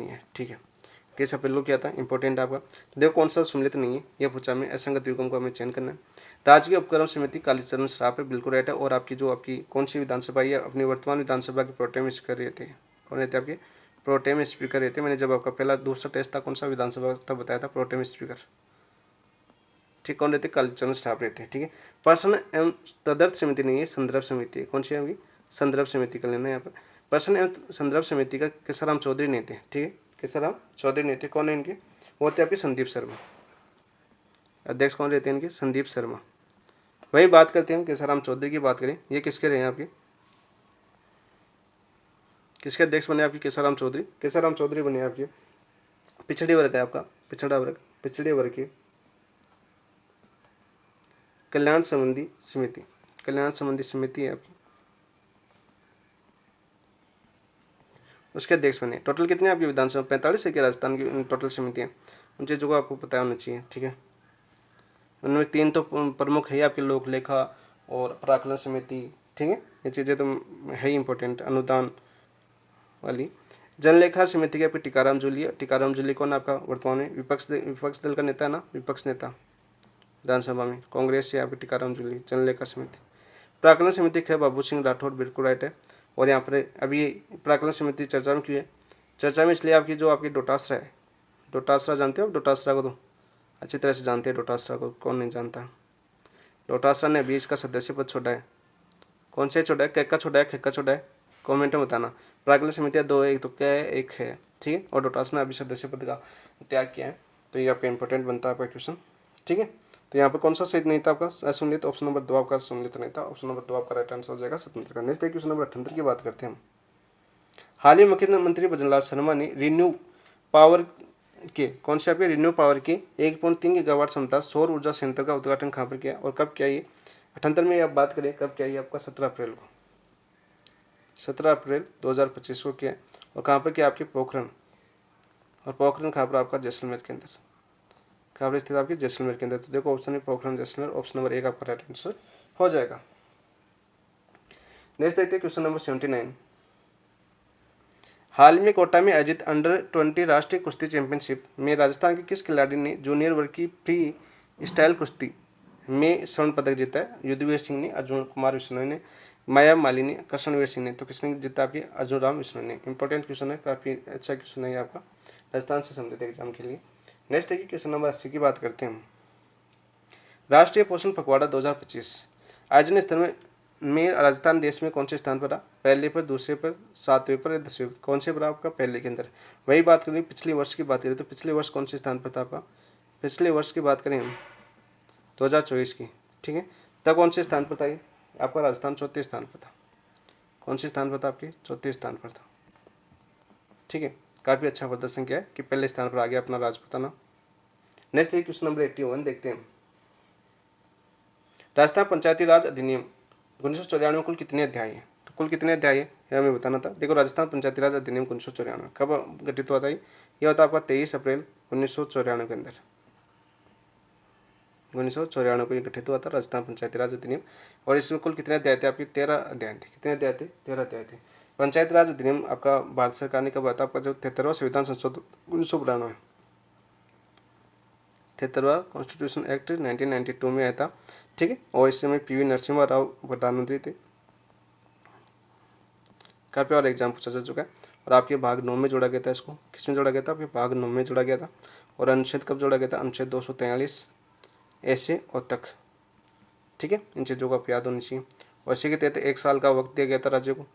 A: है, ठीक है। 30 अप्रैल को किया था, इंपॉर्टेंट आपका। तो देखो कौन सा सम्मिलित नहीं है, यह पूछा हमें। असंगत युग्म को हमें चयन करना है। राज्य की उपक्रम समिति कालीचरण श्राप है, बिल्कुल राइट है। और आपकी जो आपकी कौन सी विधानसभा है? अपनी वर्तमान विधानसभा के प्रोटेम स्पीकर रहते हैं। कौन रहते हैं आपके? प्रोटेम स्पीकर रहते हैं। मैंने जब आपका पहला दूसरा टेस्ट था कौन सा विधानसभा था बताया था? प्रोटेम स्पीकर, ठीक। कौन रहते? कालीचरण श्राप रहते हैं, ठीक है। पर्सन एवं तदर्थ समिति नहीं है, संदर्भ समिति है। कौन सी है आपकी? संदर्भ समिति का लेना है यहाँ पर। पर्सन एवं संदर्भ समिति का केसराम चौधरी नहीं थे, ठीक है। केसराम चौधरी नहीं थे। कौन है इनके? वो थे आपके संदीप शर्मा। अध्यक्ष कौन रहते हैं इनके? संदीप शर्मा। वही बात करते हैं हम केसराम चौधरी की बात करें, ये किसके रहे हैं आपके? किसके अध्यक्ष बने आपके? केसराम चौधरी। केसराम चौधरी बने आपके पिछड़े वर्ग है आपका, पिछड़ा वर्ग, पिछड़े वर्ग की कल्याण संबंधी समिति, कल्याण संबंधी समिति है आपकी, उसके अध्यक्ष बने। टोटल कितने आपकी विधानसभा 45 है कि राजस्थान की टोटल समितियाँ, उन चीज़ों को आपको पता होना चाहिए। ठीक है, उनमें 3 तो प्रमुख है आपके लोक लेखा और प्राकलन समिति। ठीक है, ये चीज़ें तो है ही इंपॉर्टेंट, अनुदान वाली। जनलेखा समिति के आपके टीकाराम जूली है। टीकाराम जूली कौन आपका वर्तमान में विपक्ष दल का नेता है ना, विपक्ष नेता विधानसभा में कांग्रेस से आपके टीकाराम जूली। जनलेखा समिति, प्राकलन समिति है बाबू सिंह राठौर, बिल्कुल राइट है। और यहाँ पर अभी प्राकलन समिति चर्चा में क्यों है, चर्चा में इसलिए आपकी जो आपकी डोटासरा है, डोटासरा जानते हो, डोटासरा को तो अच्छी तरह से जानते हैं, डोटासरा को कौन नहीं जानता। डोटासरा ने अभी इसका सदस्य पद छोड़ा है, कौन से छोड़ा है, कैका छोड़ा है, खेका छोड़ा है, कमेंट में बताना। प्राकलन समितियाँ 2 है, एक तो क्या है, एक है। ठीक है, और डोटासरा ने अभी सदस्य पद का त्याग किया है, तो ये आपका इंपॉर्टेंट बनता है आपका क्वेश्चन। ठीक है, तो यहाँ पर कौन सा सही नहीं था आपका, असुनित, ऑप्शन नंबर 2 आपका असुनित नहीं था, ऑप्शन नंबर 2 आपका राइट आंसर हो जाएगा स्वतंत्र का। नेक्स्ट क्वेश्चन नंबर 78 की बात करते हैं हम। हाल ही मुख्यमंत्री भजनलाल शर्मा ने रिन्यू पावर के कौन से आपके रिन्यू पावर के 1.3 गीगावाट क्षमता सौर ऊर्जा संयंत्र का उद्घाटन कहाँ पर किया और कब किया ये 78 में आप बात करें कब किया ये आपका 17 अप्रैल को, 17 अप्रैल 2025 को किया। और कहाँ पर किया आपके पोखरण, और पोखरण कहाँ पर आपका जैसलमेर के अंदर, कहाँ पर स्थित आपके जैसलमेर के अंदर। तो देखो ऑप्शन है पोखरण जैसलमेर, ऑप्शन नंबर 1 आपका राइट आंसर हो जाएगा। नेक्स्ट देखते हैं क्वेश्चन नंबर 79। हाल में कोटा में आयोजित अंडर-20 राष्ट्रीय कुश्ती चैंपियनशिप में राजस्थान के किस खिलाड़ी ने जूनियर वर्ग की फ्री स्टाइल कुश्ती में स्वर्ण पदक जीता है। युद्धवीर सिंह ने, अर्जुन कुमार विश्नोई ने, माया माली ने, कृष्णवीर सिंह ने। तो किसने जीता आपकी, अर्जुन राम विश्नोई ने। इंपॉर्टेंट क्वेश्चन है, काफ़ी अच्छा क्वेश्चन है आपका राजस्थान से संबंधित एग्जाम के लिए। नेक्स्ट देखिए क्वेश्चन नंबर 80 की बात करते हैं हम। राष्ट्रीय पोषण पखवाड़ा 2025 आयोजन स्थल में राजस्थान देश में कौन से स्थान पर रहा, पहले पर, दूसरे पर, 7वें पर या 10वें पर, कौन से पर आपका पहले के अंदर। वही बात करें पिछले वर्ष की बात करें तो पिछले वर्ष कौन से स्थान पर था आपका, पिछले वर्ष की बात करें हम 2024 की। ठीक है, तब कौन से स्थान पर था ये आपका, राजस्थान 4थे स्थान पर था। कौन से स्थान पर था आपके, 4थे स्थान पर था। ठीक है, काफ़ी अच्छा प्रदर्शन किया है कि पहले स्थान पर आ गया अपना राजपुताना। नेक्स्ट क्वेश्चन नंबर 81 देखते हैं। राजस्थान पंचायती राज अधिनियम 1994 में कुल कितने अध्याय हैं, तो कुल कितने अध्याय है यह हमें बताना था। देखो राजस्थान पंचायती राज अधिनियम 1994 कब गठित हुआ था, ये होता आपका 23 अप्रैल 1994 के अंदर, 1994 को ये गठित हुआ था राजस्थान पंचायती राज अधिनियम। और इसमें कुल कितने अध्याय थे आपके, 13 अध्याय थे। कितने अध्याय थे, 13 अध्याय थे। पंचायती राज अधिनियम आपका भारत सरकार ने कब आता, आपका जो 73वां संविधान संशोधन 1992, 73वां कॉन्स्टिट्यूशन एक्ट 1992 में आया था। ठीक है, और इस समय PV नरसिम्हा राव प्रधानमंत्री थे। काफ़ी और एग्जाम पूछा जा चुका है। और आपके भाग 9 में जोड़ा गया था, इसको किस में जोड़ा गया था, आपके भाग 9 में जोड़ा गया था। और अनुच्छेद कब जोड़ा गया था, अनुच्छेद 243 ऐसे और तक। ठीक है, इन चीज़ों को आप याद होनी चाहिए। और इसी के तहत 1 साल का वक्त दिया गया था राज्य को,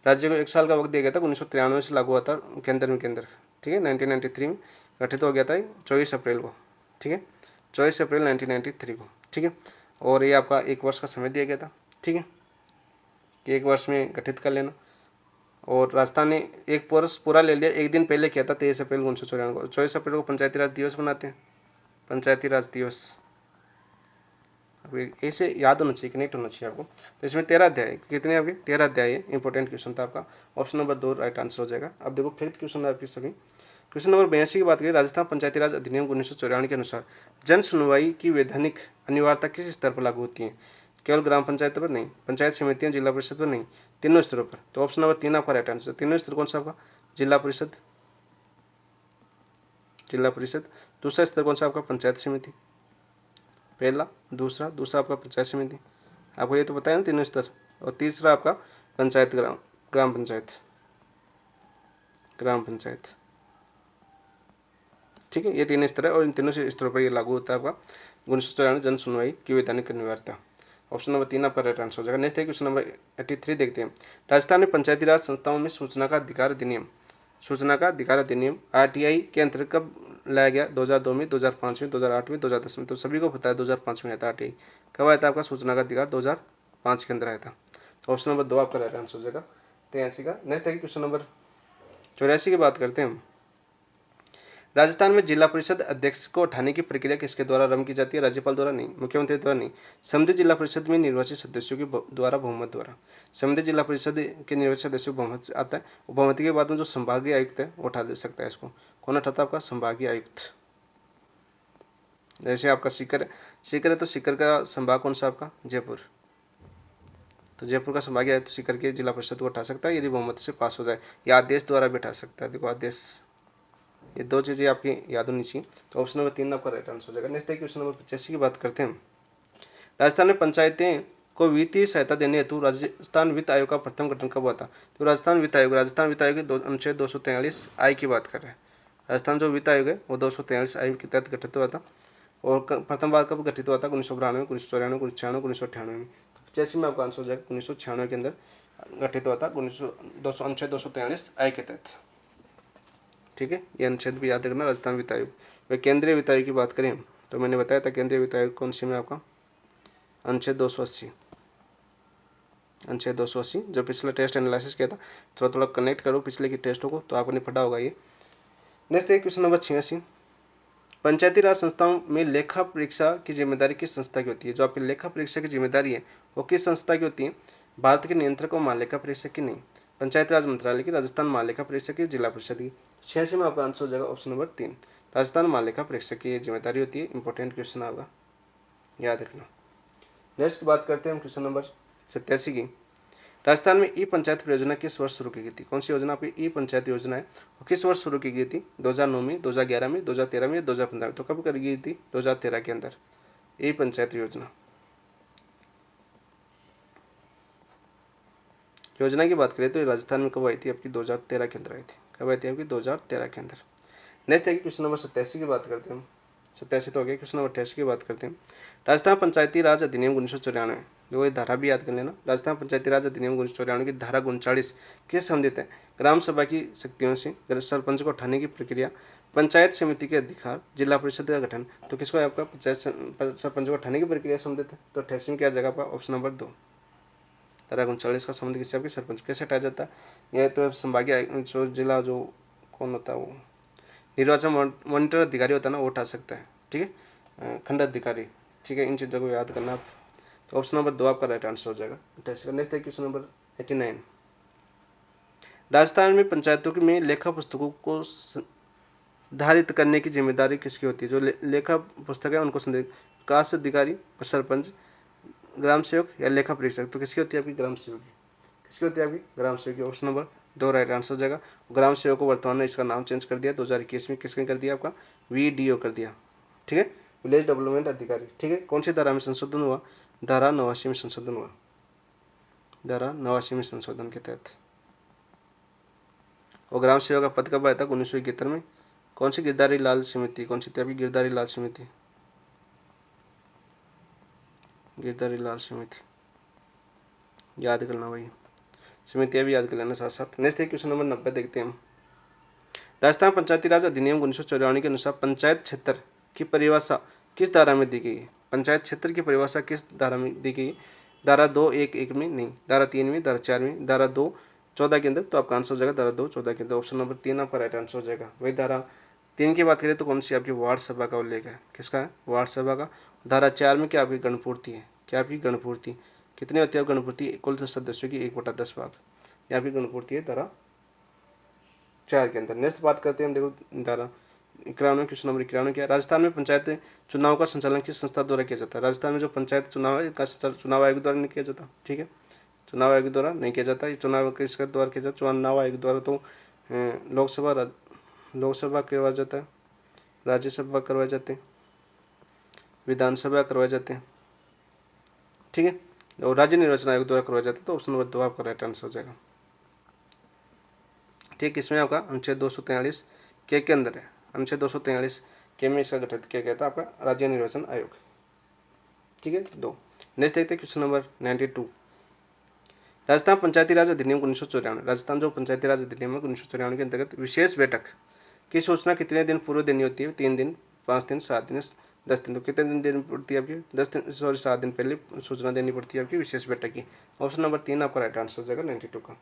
A: 1 साल का वक्त दिया गया था। 1993 से लागू हुआ था केंद्र में। ठीक है, 1993 में गठित हो गया था 24 अप्रैल को। ठीक है, 24 अप्रैल 1993 को। ठीक है, और ये आपका 1 वर्ष का समय दिया गया था। ठीक है, कि 1 वर्ष में गठित कर लेना। और राजस्थान ने 1 वर्ष पूरा ले लिया, 1 दिन पहले किया था 23 अप्रैल 1994 को। 24 अप्रैल को पंचायती राज दिवस मनाते हैं, पंचायती राज दिवस। ऐसे याद होना चाहिए, कनेक्ट होना चाहिए आपको। तो इसमें 13 अध्याय, कितने आपके 13 अध्याय है। इंपॉर्टेंट क्वेश्चन था आपका, ऑप्शन नंबर 2 राइट आंसर हो जाएगा। अब देखो फिर क्वेश्चन है आपकी सभी। क्वेश्चन नंबर 82 की बात करें। राजस्थान पंचायती राज अधिनियम 1994 के अनुसार जन सुनवाई की वैधानिक अनिवार्यता किस स्तर पर लागू होती है, केवल ग्राम पंचायत पर नहीं, पंचायत समितियों, जिला परिषद पर नहीं, तीनों स्तरों पर। तो ऑप्शन नंबर 3 आपका राइट आंसर। तीनों स्तर कौन सा आपका, जिला परिषद, जिला परिषद। दूसरा स्तर कौन सा आपका, पंचायत समिति, पहला, दूसरा आपका पंचायत समिति, आपको ये तो बताया ना तीनों स्तर। और तीसरा आपका पंचायत ग्राम पंचायत, ग्राम पंचायत। ठीक है, ये 3 स्तर है और इन तीनों से स्तरों पर ये लागू होता है आपका 1994 जन सुनवाई की वैधानिक अनिवार्यता। ऑप्शन नंबर 3 आपका राइट आंसर हो जाएगा। नेक्स्ट है क्वेश्चन नंबर 83 देखते हैं। राजस्थान में पंचायती राज संस्थाओं में सूचना का अधिकार अधिनियम, सूचना का अधिकार अधिनियम RTI के अंतर्गत कब लाया गया, 2002 में, 2005 में, 2008 में, 2010 में। तो सभी को पता है 2005 में आया था RTI। कब आया था आपका सूचना का अधिकार, 2005 के अंदर आया था। तो ऑप्शन नंबर 2 आपका राइट आंसर हो जाएगा 83 का। नेक्स्ट है क्वेश्चन नंबर 84 की बात करते हैं हम। राजस्थान में जिला परिषद अध्यक्ष को हटाने की प्रक्रिया किसके द्वारा आरंभ की जाती है? राज्यपाल द्वारा नहीं, मुख्यमंत्री द्वारा नहीं, संबंधित जिला परिषद में निर्वाचित सदस्यों के द्वारा बहुमत द्वारा। संबंधित जिला परिषद के निर्वाचित सदस्यों को बहुमत आता है। बहुमत के बाद में जो संभागीय आयुक्त है वो उठा दे सकता है इसको। कौन उठाता है? आपका संभागीय आयुक्त। जैसे आपका सीकर है, सीकर है तो सीकर का संभाग कौन सा आपका? जयपुर। तो जयपुर का संभागीय आयुक्त सीकर के जिला परिषद को उठा सकता है यदि बहुमत से पास हो जाए, या आदेश द्वारा भी उठा सकता है। देखो आदेश, ये दो चीज़ें आपकी याद होनी चाहिए। तो ऑप्शन नंबर 3 आपका राइट आंसर हो जाएगा। नेक्स्ट देखिए क्वेश्चन नंबर 85 की बात करते हैं। राजस्थान में पंचायतें को वित्तीय सहायता देने हेतु राजस्थान वित्त आयोग का प्रथम गठन कब हुआ था? तो राजस्थान वित्त आयोग के अनुच्छेद 243 आई की बात कर रहे हैं। राजस्थान जो वित्त आयोग है वो 243 आई के तहत गठित हुआ था। और प्रथम बार कब गठित हुआ था? 1992, 1994, 1996, 1998 में। तो 85 में आपका आंसर हो जाएगा। 1996 के अंदर गठित हुआ था अनुच्छेद 243 आई के तहत। ठीक है, ये अनुच्छेद भी याद रखना। राजस्थान वित्त आयोग। वह केंद्रीय वित्त आयोग की बात करें तो मैंने बताया था केंद्रीय वित्त आयोग कौन सी में आपका? अनुच्छेद 280। अनुच्छेद 280 जो पिछला टेस्ट एनालिसिस किया था, थोड़ा थोड़ा कनेक्ट करो पिछले की टेस्टों को तो आपने पढ़ा होगा ये। नेक्स्ट देखिए क्वेश्चन नंबर 86। पंचायती राज संस्थाओं में लेखा परीक्षा की जिम्मेदारी किस संस्था की होती है? जो आपकी लेखा परीक्षा की जिम्मेदारी है वो किस संस्था की होती है? भारत के नियंत्रक और महालेखा परीक्षक की नहीं, पंचायती राज मंत्रालय की, राजस्थान महालेखा परीक्षक की, जिला परिषद की। 86 में आपका आंसर हो जाएगा ऑप्शन नंबर 3, राजस्थान महालेखा परीक्षक की जिम्मेदारी होती है। इंपॉर्टेंट क्वेश्चन आपका याद रखना। नेक्स्ट बात करते हैं हम क्वेश्चन नंबर 87 की। राजस्थान में ई पंचायत परियोजना किस वर्ष शुरू की गई थी? कौन सी योजना आपकी ई पंचायत योजना है वो किस वर्ष शुरू की गई थी? 2009 में, 2011 में, 2013 में, 2015 में। तो कब करी गई थी? 2013 के अंदर ई पंचायत योजना की बात करें तो राजस्थान में कब आई थी? आपकी 2013 के अंदर आई थी। कब आई थी? आपकी 2013 के अंदर। नेक्स्ट है क्वेश्चन नंबर 87 की बात करते हैं। 87 तो हो गया। क्वेश्चन नंबर 88 की बात करते हैं। राजस्थान पंचायती राज अधिनियम 1994, जो ये धारा भी याद कर लेना। राजस्थान पंचायती राज अधिनियम 1994 की धारा 39 किस संबंधित है? ग्राम सभा की शक्तियों से सरपंच को हटाने की प्रक्रिया, पंचायत समिति के अधिकार, जिला परिषद का गठन। तो किसको है आपका? सरपंच को हटाने की प्रक्रिया संबंधित है। तो 88 में क्या जगह पर? ऑप्शन नंबर 2, धारा 39 का संबंध किससे? आपके सरपंच। कैसे हटाया जाता है? यह तो संभागीय जो जिला जो कौन होता है वो निर्वाचन मॉनिटर अधिकारी होता है ना, वो उठा सकता है। ठीक है, खंड अधिकारी। ठीक है, इन चीज़ों को याद करना आप। तो ऑप्शन नंबर 2 आपका राइट आंसर हो जाएगा। नेक्स्ट है क्वेश्चन नंबर 89। राजस्थान में पंचायतों में लेखा पुस्तकों को धारित करने की जिम्मेदारी किसकी होती है? जो लेखा पुस्तक है उनको विकास अधिकारी, सरपंच, ग्राम सेवक या लेखा परीक्षक। तो किसकी होती है? आपकी ग्राम सेवक की। किसकी होती है? आपकी ग्राम सेवक की। ऑप्शन नंबर 2 राइट आंसर हो जाएगा। ग्राम सेवक को वर्तमान में इसका नाम चेंज कर दिया 2021 में। किसने कर दिया? आपका VDO कर दिया। ठीक है, विलेज डेवलपमेंट अधिकारी। ठीक है, कौन सी धारा में संशोधन हुआ? धारा 89 में संशोधन हुआ। धारा 89 में संशोधन के तहत। और ग्राम सेवक का पद कब आया था? 1971 में। कौन सी? गिरधारी लाल समिति। कौन सी थी आपकी? गिरधारी लाल समिति। गिरधारी लाल समिति याद करना भाई, समितियाँ भी याद कर लेना साथ साथ। नेक्स्ट है क्वेश्चन नंबर 90 देखते हैं हम। राजस्थान पंचायती राज अधिनियम 1994 के अनुसार पंचायत क्षेत्र की परिभाषा किस धारा में दी गई है? पंचायत क्षेत्र की परिभाषा किस धारा में दी गई है? धारा 2(1)(1) में नहीं, धारा 3 में, धारा 4 में, धारा 2(14) के अंदर। तो आपका आंसर हो जाएगा धारा 2(14) के अंदर। ऑप्शन नंबर 3 आपका राइट आंसर हो जाएगा। वही धारा 3 की बात करें तो कौन सी? आपकी वार्ड सभा का उल्लेख है। किसका है? वार्ड सभा का। धारा 4 में क्या? आपकी गणपूर्ति है। क्या आपकी? गणपूर्ति। कितने होती है गणपूर्ति? कुल सदस्यों की 1/10 भाग। यहाँ की गणपूर्ति है धारा 4 के अंदर। नेक्स्ट बात करते हैं हम। देखो धारा 91, क्वेश्चन नंबर 91 क्या है? राजस्थान में पंचायत चुनाव का संचालन किस संस्था द्वारा किया जाता है? राजस्थान में जो पंचायत चुनाव है इसका चुनाव आयोग द्वारा नहीं किया जाता। ठीक है, चुनाव आयोग द्वारा नहीं किया जाता। ये चुनाव किसके द्वारा किया जाता? चुनाव आयोग द्वारा। तो लोकसभा करवाया जाता है, राज्यसभा करवाए जाते हैं, विधानसभा करवाए जाते हैं। ठीक है, और राज्य निर्वाचन आयोग द्वारा करवाया जाता है। तो ऑप्शन नंबर 2 आपका राइट आंसर हो जाएगा। ठीक, इसमें आपका अनुच्छेद 243 के अंदर है। अनुच्छेद 243 के में इसका गठित किया गया था आपका राज्य निर्वाचन आयोग। ठीक है, 2। नेक्स्ट देखते हैं क्वेश्चन नंबर 92। राजस्थान पंचायती राज अधिनियम 1994। राजस्थान जो पंचायती राज अधिनियम है 1994 के अंतर्गत विशेष बैठक की सूचना कितने दिन पूर्व देनी होती है? 3 दिन, 5 दिन, 7 दिन, 10 दिन। तो कितने दिन देनी पड़ती है आपकी? 7 दिन पहले सूचना देनी पड़ती है आपकी विशेष बैठक की। ऑप्शन नंबर 3 आपका राइट आंसर हो जाएगा 92 का।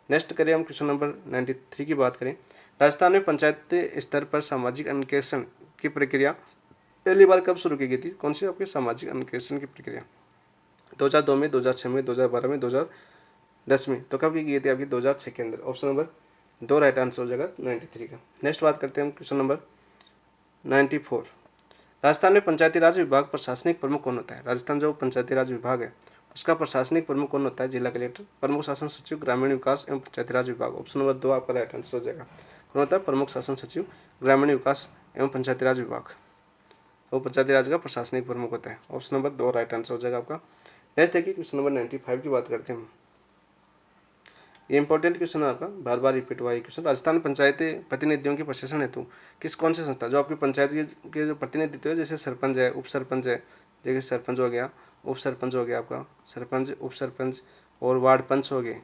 A: नेक्स्ट करें हम क्वेश्चन नंबर 93 की बात करें। राजस्थान में पंचायत स्तर पर सामाजिक अनुकेशन की प्रक्रिया पहली बार कब शुरू की गई थी? कौन सी आपकी सामाजिक अनुकेशन की प्रक्रिया? 2002 में, 2006 में, 2012 में, 2010 में। तो कब की गई थी? आपकी 2006 के अंदर। ऑप्शन नंबर 2 राइट आंसर हो जाएगा 93 का। नेक्स्ट बात करते हैं हम क्वेश्चन नंबर 94। राजस्थान में पंचायती राज विभाग प्रशासनिक प्रमुख कौन होता है? राजस्थान जो पंचायती राज विभाग है उसका प्रशासनिक प्रमुख कौन होता है? जिला कलेक्टर, प्रमुख शासन सचिव, ग्रामीण विकास एवं पंचायती राज विभाग। ऑप्शन नंबर 2 आपका राइट आंसर हो जाएगा। कौन होता है? प्रमुख शासन सचिव, ग्रामीण विकास एवं पंचायती राज विभाग। वो पंचायती राज का प्रशासनिक प्रमुख होता है। ऑप्शन नंबर 2 राइट आंसर हो जाएगा आपका। नेक्स्ट देखिए क्वेश्चन नंबर 95 की बात करते हैं। ये इंपॉर्टेंट क्वेश्चन है आपका, बार बार रिपीट हुआ ये क्वेश्चन। राजस्थान में पंचायती प्रतिनिधियों के प्रशासन हेतु कौन सी संस्था, जो आपकी पंचायत के जो प्रतिनिधित्व है, जैसे सरपंच है, उप सरपंच है, जैसे सरपंच हो गया, उप सरपंच हो गया आपका, सरपंच, उप सरपंच और वार्ड पंच हो गए,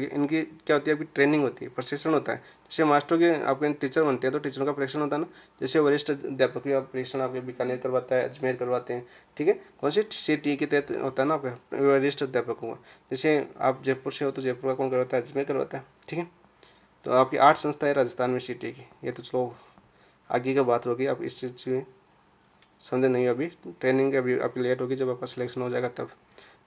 A: इनकी क्या होती है? आपकी ट्रेनिंग होती है, प्रशिक्षण होता है। जैसे मास्टरों के आपके टीचर बनते हैं तो टीचरों का प्रशिक्षण होता है ना, जैसे वरिष्ठ अध्यापक का प्रशिक्षण आपके बीकानेर करवाता है, अजमेर करवाते हैं, ठीक है। कौन सी CTE के तहत होता है ना आपका वरिष्ठ अध्यापकों का। जैसे आप जयपुर से हो तो जयपुर का कौन करवाता है? अजमेर करवाता है, ठीक है। तो आपकी 8 संस्था है राजस्थान में CTE की। ये तो चलो आगे का बात होगी, आप इस चीज़ में समझे नहीं, अभी ट्रेनिंग अभी आपकी लेट होगी, जब आपका सिलेक्शन हो जाएगा तब।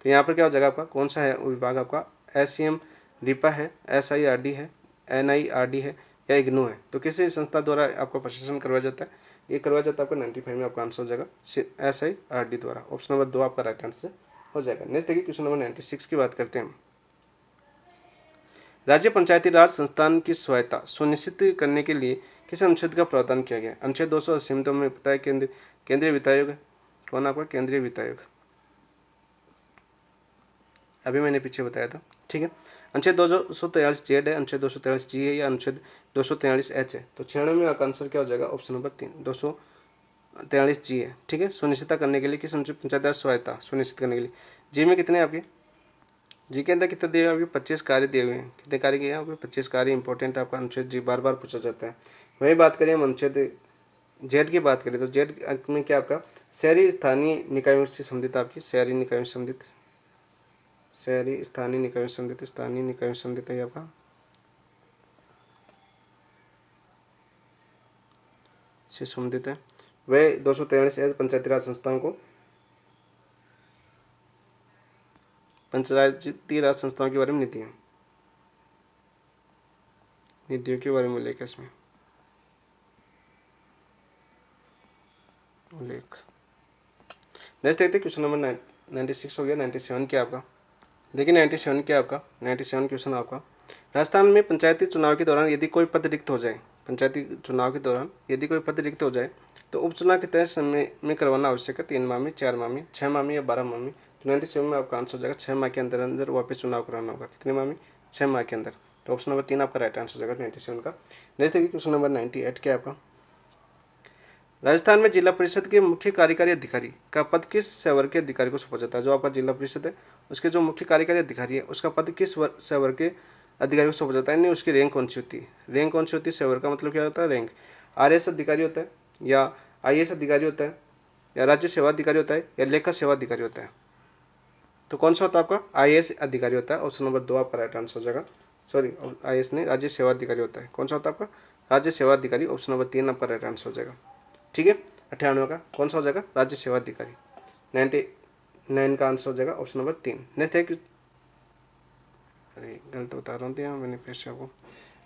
A: तो यहाँ पर क्या हो जाएगा आपका? कौन सा है विभाग आपका? SCM रिपा है, SIRD है, NIRD है या इग्नू है? तो किसी संस्था द्वारा आपका प्रशिक्षण करवाया जाता है? ये करवाया जाता है आपका 95 में आपका आंसर हो जाएगा SIRD द्वारा। ऑप्शन नंबर 2 आपका राइट आंसर हो जाएगा। नेक्स्ट देखिए क्वेश्चन नंबर 96 की बात करते हैं। राज्य पंचायती राज संस्थान की स्वायत्ता सुनिश्चित करने के लिए किस अनुच्छेद का प्रावधान किया गया? अनुच्छेद 280 में तो हमें पता है केंद्रीय वित्त आयोग। कौन आपका? केंद्रीय वित्त आयोग। अभी मैंने पीछे बताया था, ठीक है। अनुच्छेद 243 Z है, अनुच्छेद 243 G है या अनुच्छेद 243 H है? तो 96 में आपका आंसर क्या हो जाएगा? ऑप्शन नंबर 3 243 G है, ठीक है। सुनिश्चित करने के लिए किस अनुच्छेद? पंचायत राज स्वायत्ता सुनिश्चित करने के लिए। जी में कितने आपके? जी के अंदर कितने दिए हुए? 25 कार्य दिए हुए हैं। कितने कार्य किए हैं? 25 कार्य इंपॉर्टेंट है आपका अनुच्छेद जी, बार बार पूछा जाता है। वही बात करें हम अनुच्छेद जेड की बात करें तो जेड में क्या आपका? शहरी स्थानीय निकायों से संबंधित आपकी शहरी निकायों से संबंधित, शहरी स्थानीय निकायों से संबंधित, स्थानीय निकायों से संबंधित है आपका, से संबंधित है। वह 243 पंचायती राज संस्थाओं को, पंचायती राज संस्थाओं के बारे में नीतियों के बारे में उल्लेख है इसमें, उल्लेख। नेक्स्ट देखते हैं क्वेश्चन नंबर 96 हो गया। 97 क्या आपका? देखिए 97 क्या आपका? 97 क्वेश्चन आपका, राजस्थान में पंचायती चुनाव के दौरान यदि कोई पद रिक्त हो जाए, पंचायती चुनाव के दौरान यदि कोई पद रिक्त हो जाए तो उपचुनाव के तय समय में करवाना आवश्यक है। 3 माह में, 4 माह में, 6 माह में या 12 माह में? तो 97 में आपका आंसर हो जाएगा 6 माह के अंदर अंदर वापस चुनाव कराना होगा। कितने माह में? 6 माह के अंदर। तो ऑप्शन नंबर 3 आपका राइट आंसर हो जाएगा 97 का। नेक्स्ट देखिए क्वेश्चन नंबर 98 क्या आपका, राजस्थान में जिला परिषद के मुख्य कार्यकारी अधिकारी का पद किस सेवर के अधिकारी को सौंपा जाता है? जो आपका जिला परिषद है उसके जो मुख्य कार्यकारी अधिकारी है उसका पद किस सेवर के अधिकारी को सौंपा जाता है? नहीं, उसकी रैंक कौन सी होती है? रैंक कौन सी होती है? सेवर का मतलब क्या होता है? रैंक। RS अधिकारी होता है या IAS अधिकारी होता है या राज्य सेवा अधिकारी होता है या लेखा सेवा अधिकारी होता है? तो कौन सा होता है आपका? IAS अधिकारी होता है। ऑप्शन नंबर 2 आपका राइट आंसर हो जाएगा। सॉरी, IAS नहीं, राज्य सेवा अधिकारी होता है। कौन सा होता है आपका? राज्य सेवा अधिकारी। ऑप्शन नंबर 3 आपका राइट आंसर हो जाएगा, ठीक है। 98 का कौन सा हो जाएगा? राज्य सेवा अधिकारी। 99 का आंसर हो जाएगा ऑप्शन नंबर 3। नेक्स्ट है कि, अरे गलत बता रहा हूँ तो यहाँ मैंने फिर से आपको,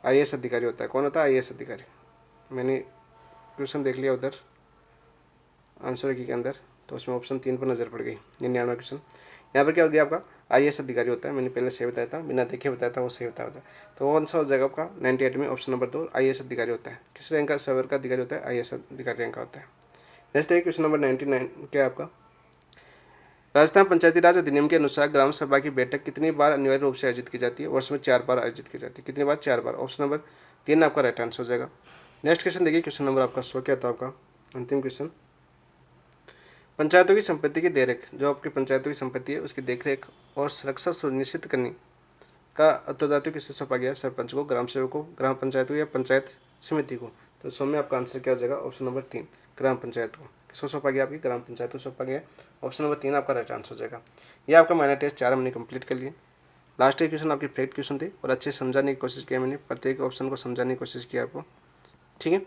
A: IAS अधिकारी होता है। कौन होता है? IAS अधिकारी। मैंने क्वेश्चन देख लिया उधर आंसर की के अंदर, तो उसमें ऑप्शन 3 पर नज़र पड़ गई। 99 क्वेश्चन यहाँ पर क्या हो गया आपका? IAS अधिकारी होता है। मैंने पहले सही बताया था, बिना देखे बताया था, वो सही बताया था। तो कौन सा हो जाएगा आपका? 98 में ऑप्शन नंबर 2 IAS अधिकारी होता है। किस रैंक का? सेवर का अधिकारी होता है। IAS अधिकारी रैंक का होता है। नेक्स्ट है क्वेश्चन नंबर 99 क्या आपका, राजस्थान पंचायती राज अधिनियम के अनुसार ग्राम सभा की बैठक कितनी बार अनिवार्य रूप से आयोजित की जाती है? वर्ष में 4 बार आयोजित की जाती है। कितनी बार? 4 बार। ऑप्शन नंबर 3 आपका राइट आंसर हो जाएगा। नेक्स्ट क्वेश्चन देखिए, क्वेश्चन नंबर आपका 100 क्या था आपका? अंतिम क्वेश्चन, पंचायतों की संपत्ति की देखरेख, जो आपकी पंचायतों की संपत्ति है उसकी देखरेख और सुरक्षा सुनिश्चित करने का उत्तरदायित्व किससे सौंपा गया? सरपंच को, ग्राम सेवक को, ग्राम पंचायत को या पंचायत समिति को? तो सौ में आपका आंसर क्या हो जाएगा? ऑप्शन नंबर 3 ग्राम पंचायत को। किसको सौंपा गया? आपकी ग्राम पंचायत को सौंपा गया। ऑप्शन नंबर 3 आपका राइट आंसर हो जाएगा। ये आपका माइनर टेस्ट 4 हमने कंप्लीट कर लिए। लास्ट के क्वेश्चन आपके फैक्ट क्वेश्चन थे और अच्छे समझाने की कोशिश की मैंने, प्रत्येक ऑप्शन को समझाने की कोशिश की आपको। ठीक है,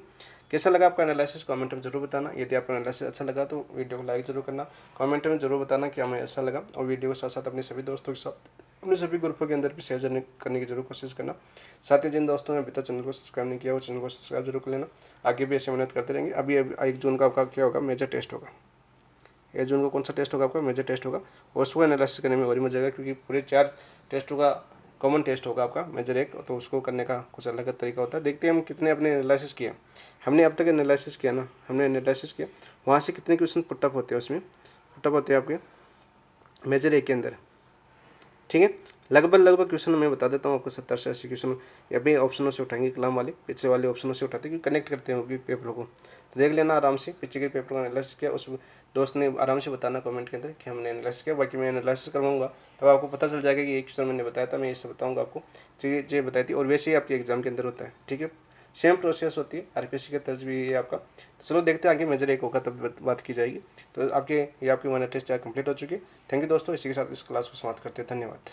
A: कैसा लगा आपका एनालिसिस कमेंट में जरूर बताना। यदि आपका एनालिसिस अच्छा लगा तो वीडियो को लाइक जरूर करना, कमेंट में जरूर बताना कि हमें अच्छा लगा, और वीडियो को साथ साथ अपने सभी दोस्तों के साथ अपने सभी ग्रुपों के अंदर भी शेयर करने की जरूर कोशिश करना। साथ ही जिन दोस्तों ने अभी तक चैनल को सब्सक्राइब नहीं किया वो चैनल को सब्सक्राइब जरूर कर लेना। आगे भी ऐसे मेहनत करते रहेंगे। अभी 1 जून का आपका क्या होगा, मेजर टेस्ट होगा। 1 जून को कौन सा टेस्ट होगा आपका, मेजर टेस्ट होगा, और उसको एनालिसिस करने में और ही मजा आएगा, क्योंकि पूरे 4 टेस्टों का कॉमन टेस्ट होगा आपका मेजर एक, तो उसको करने का कुछ अलग तरीका होता है। देखते हैं हम कितने अपने एनालिसिस किया। हमने अब तक एनालिसिस किया ना, हमने एनालिसिस किया, वहाँ से कितने क्वेश्चन पुटअप होते हैं, उसमें पुटअप होते हैं आपके मेजर एक के अंदर। ठीक है, लगभग क्वेश्चन मैं बता देता हूँ आपको, 70 से 80 क्वेश्चन अभी ऑप्शनों से उठाएंगे, कलाम वाले पीछे वाले ऑप्शनों से उठाते हैं, कनेक्ट करते हैं पेपरों को। तो देख लेना आराम से, पीछे के पेपर का एनालिसिस किया, उस दोस्त ने आराम से बताना कमेंट के अंदर कि हमने एनालिसिस किया। बाकी मैं एनालिसिस करवाऊंगा तब आपको पता चल जाएगा कि ये क्वेश्चन मैंने बताया था, मैं इससे बताऊँगा आपको, चीज़ें बताई थी, और वैसे ही आपके एग्जाम के अंदर होता है। ठीक है, सेम प्रोसेस होती है, आरपीएससी का तर्ज भी है आपका। तो चलो देखते हैं आगे मेजर एक होगा तब बात की जाएगी। तो आपके ये आपकी 1 टेस्ट कंप्लीट हो चुकी है। थैंक यू दोस्तों, इसी के साथ इस क्लास को समाप्त करते हैं। धन्यवाद।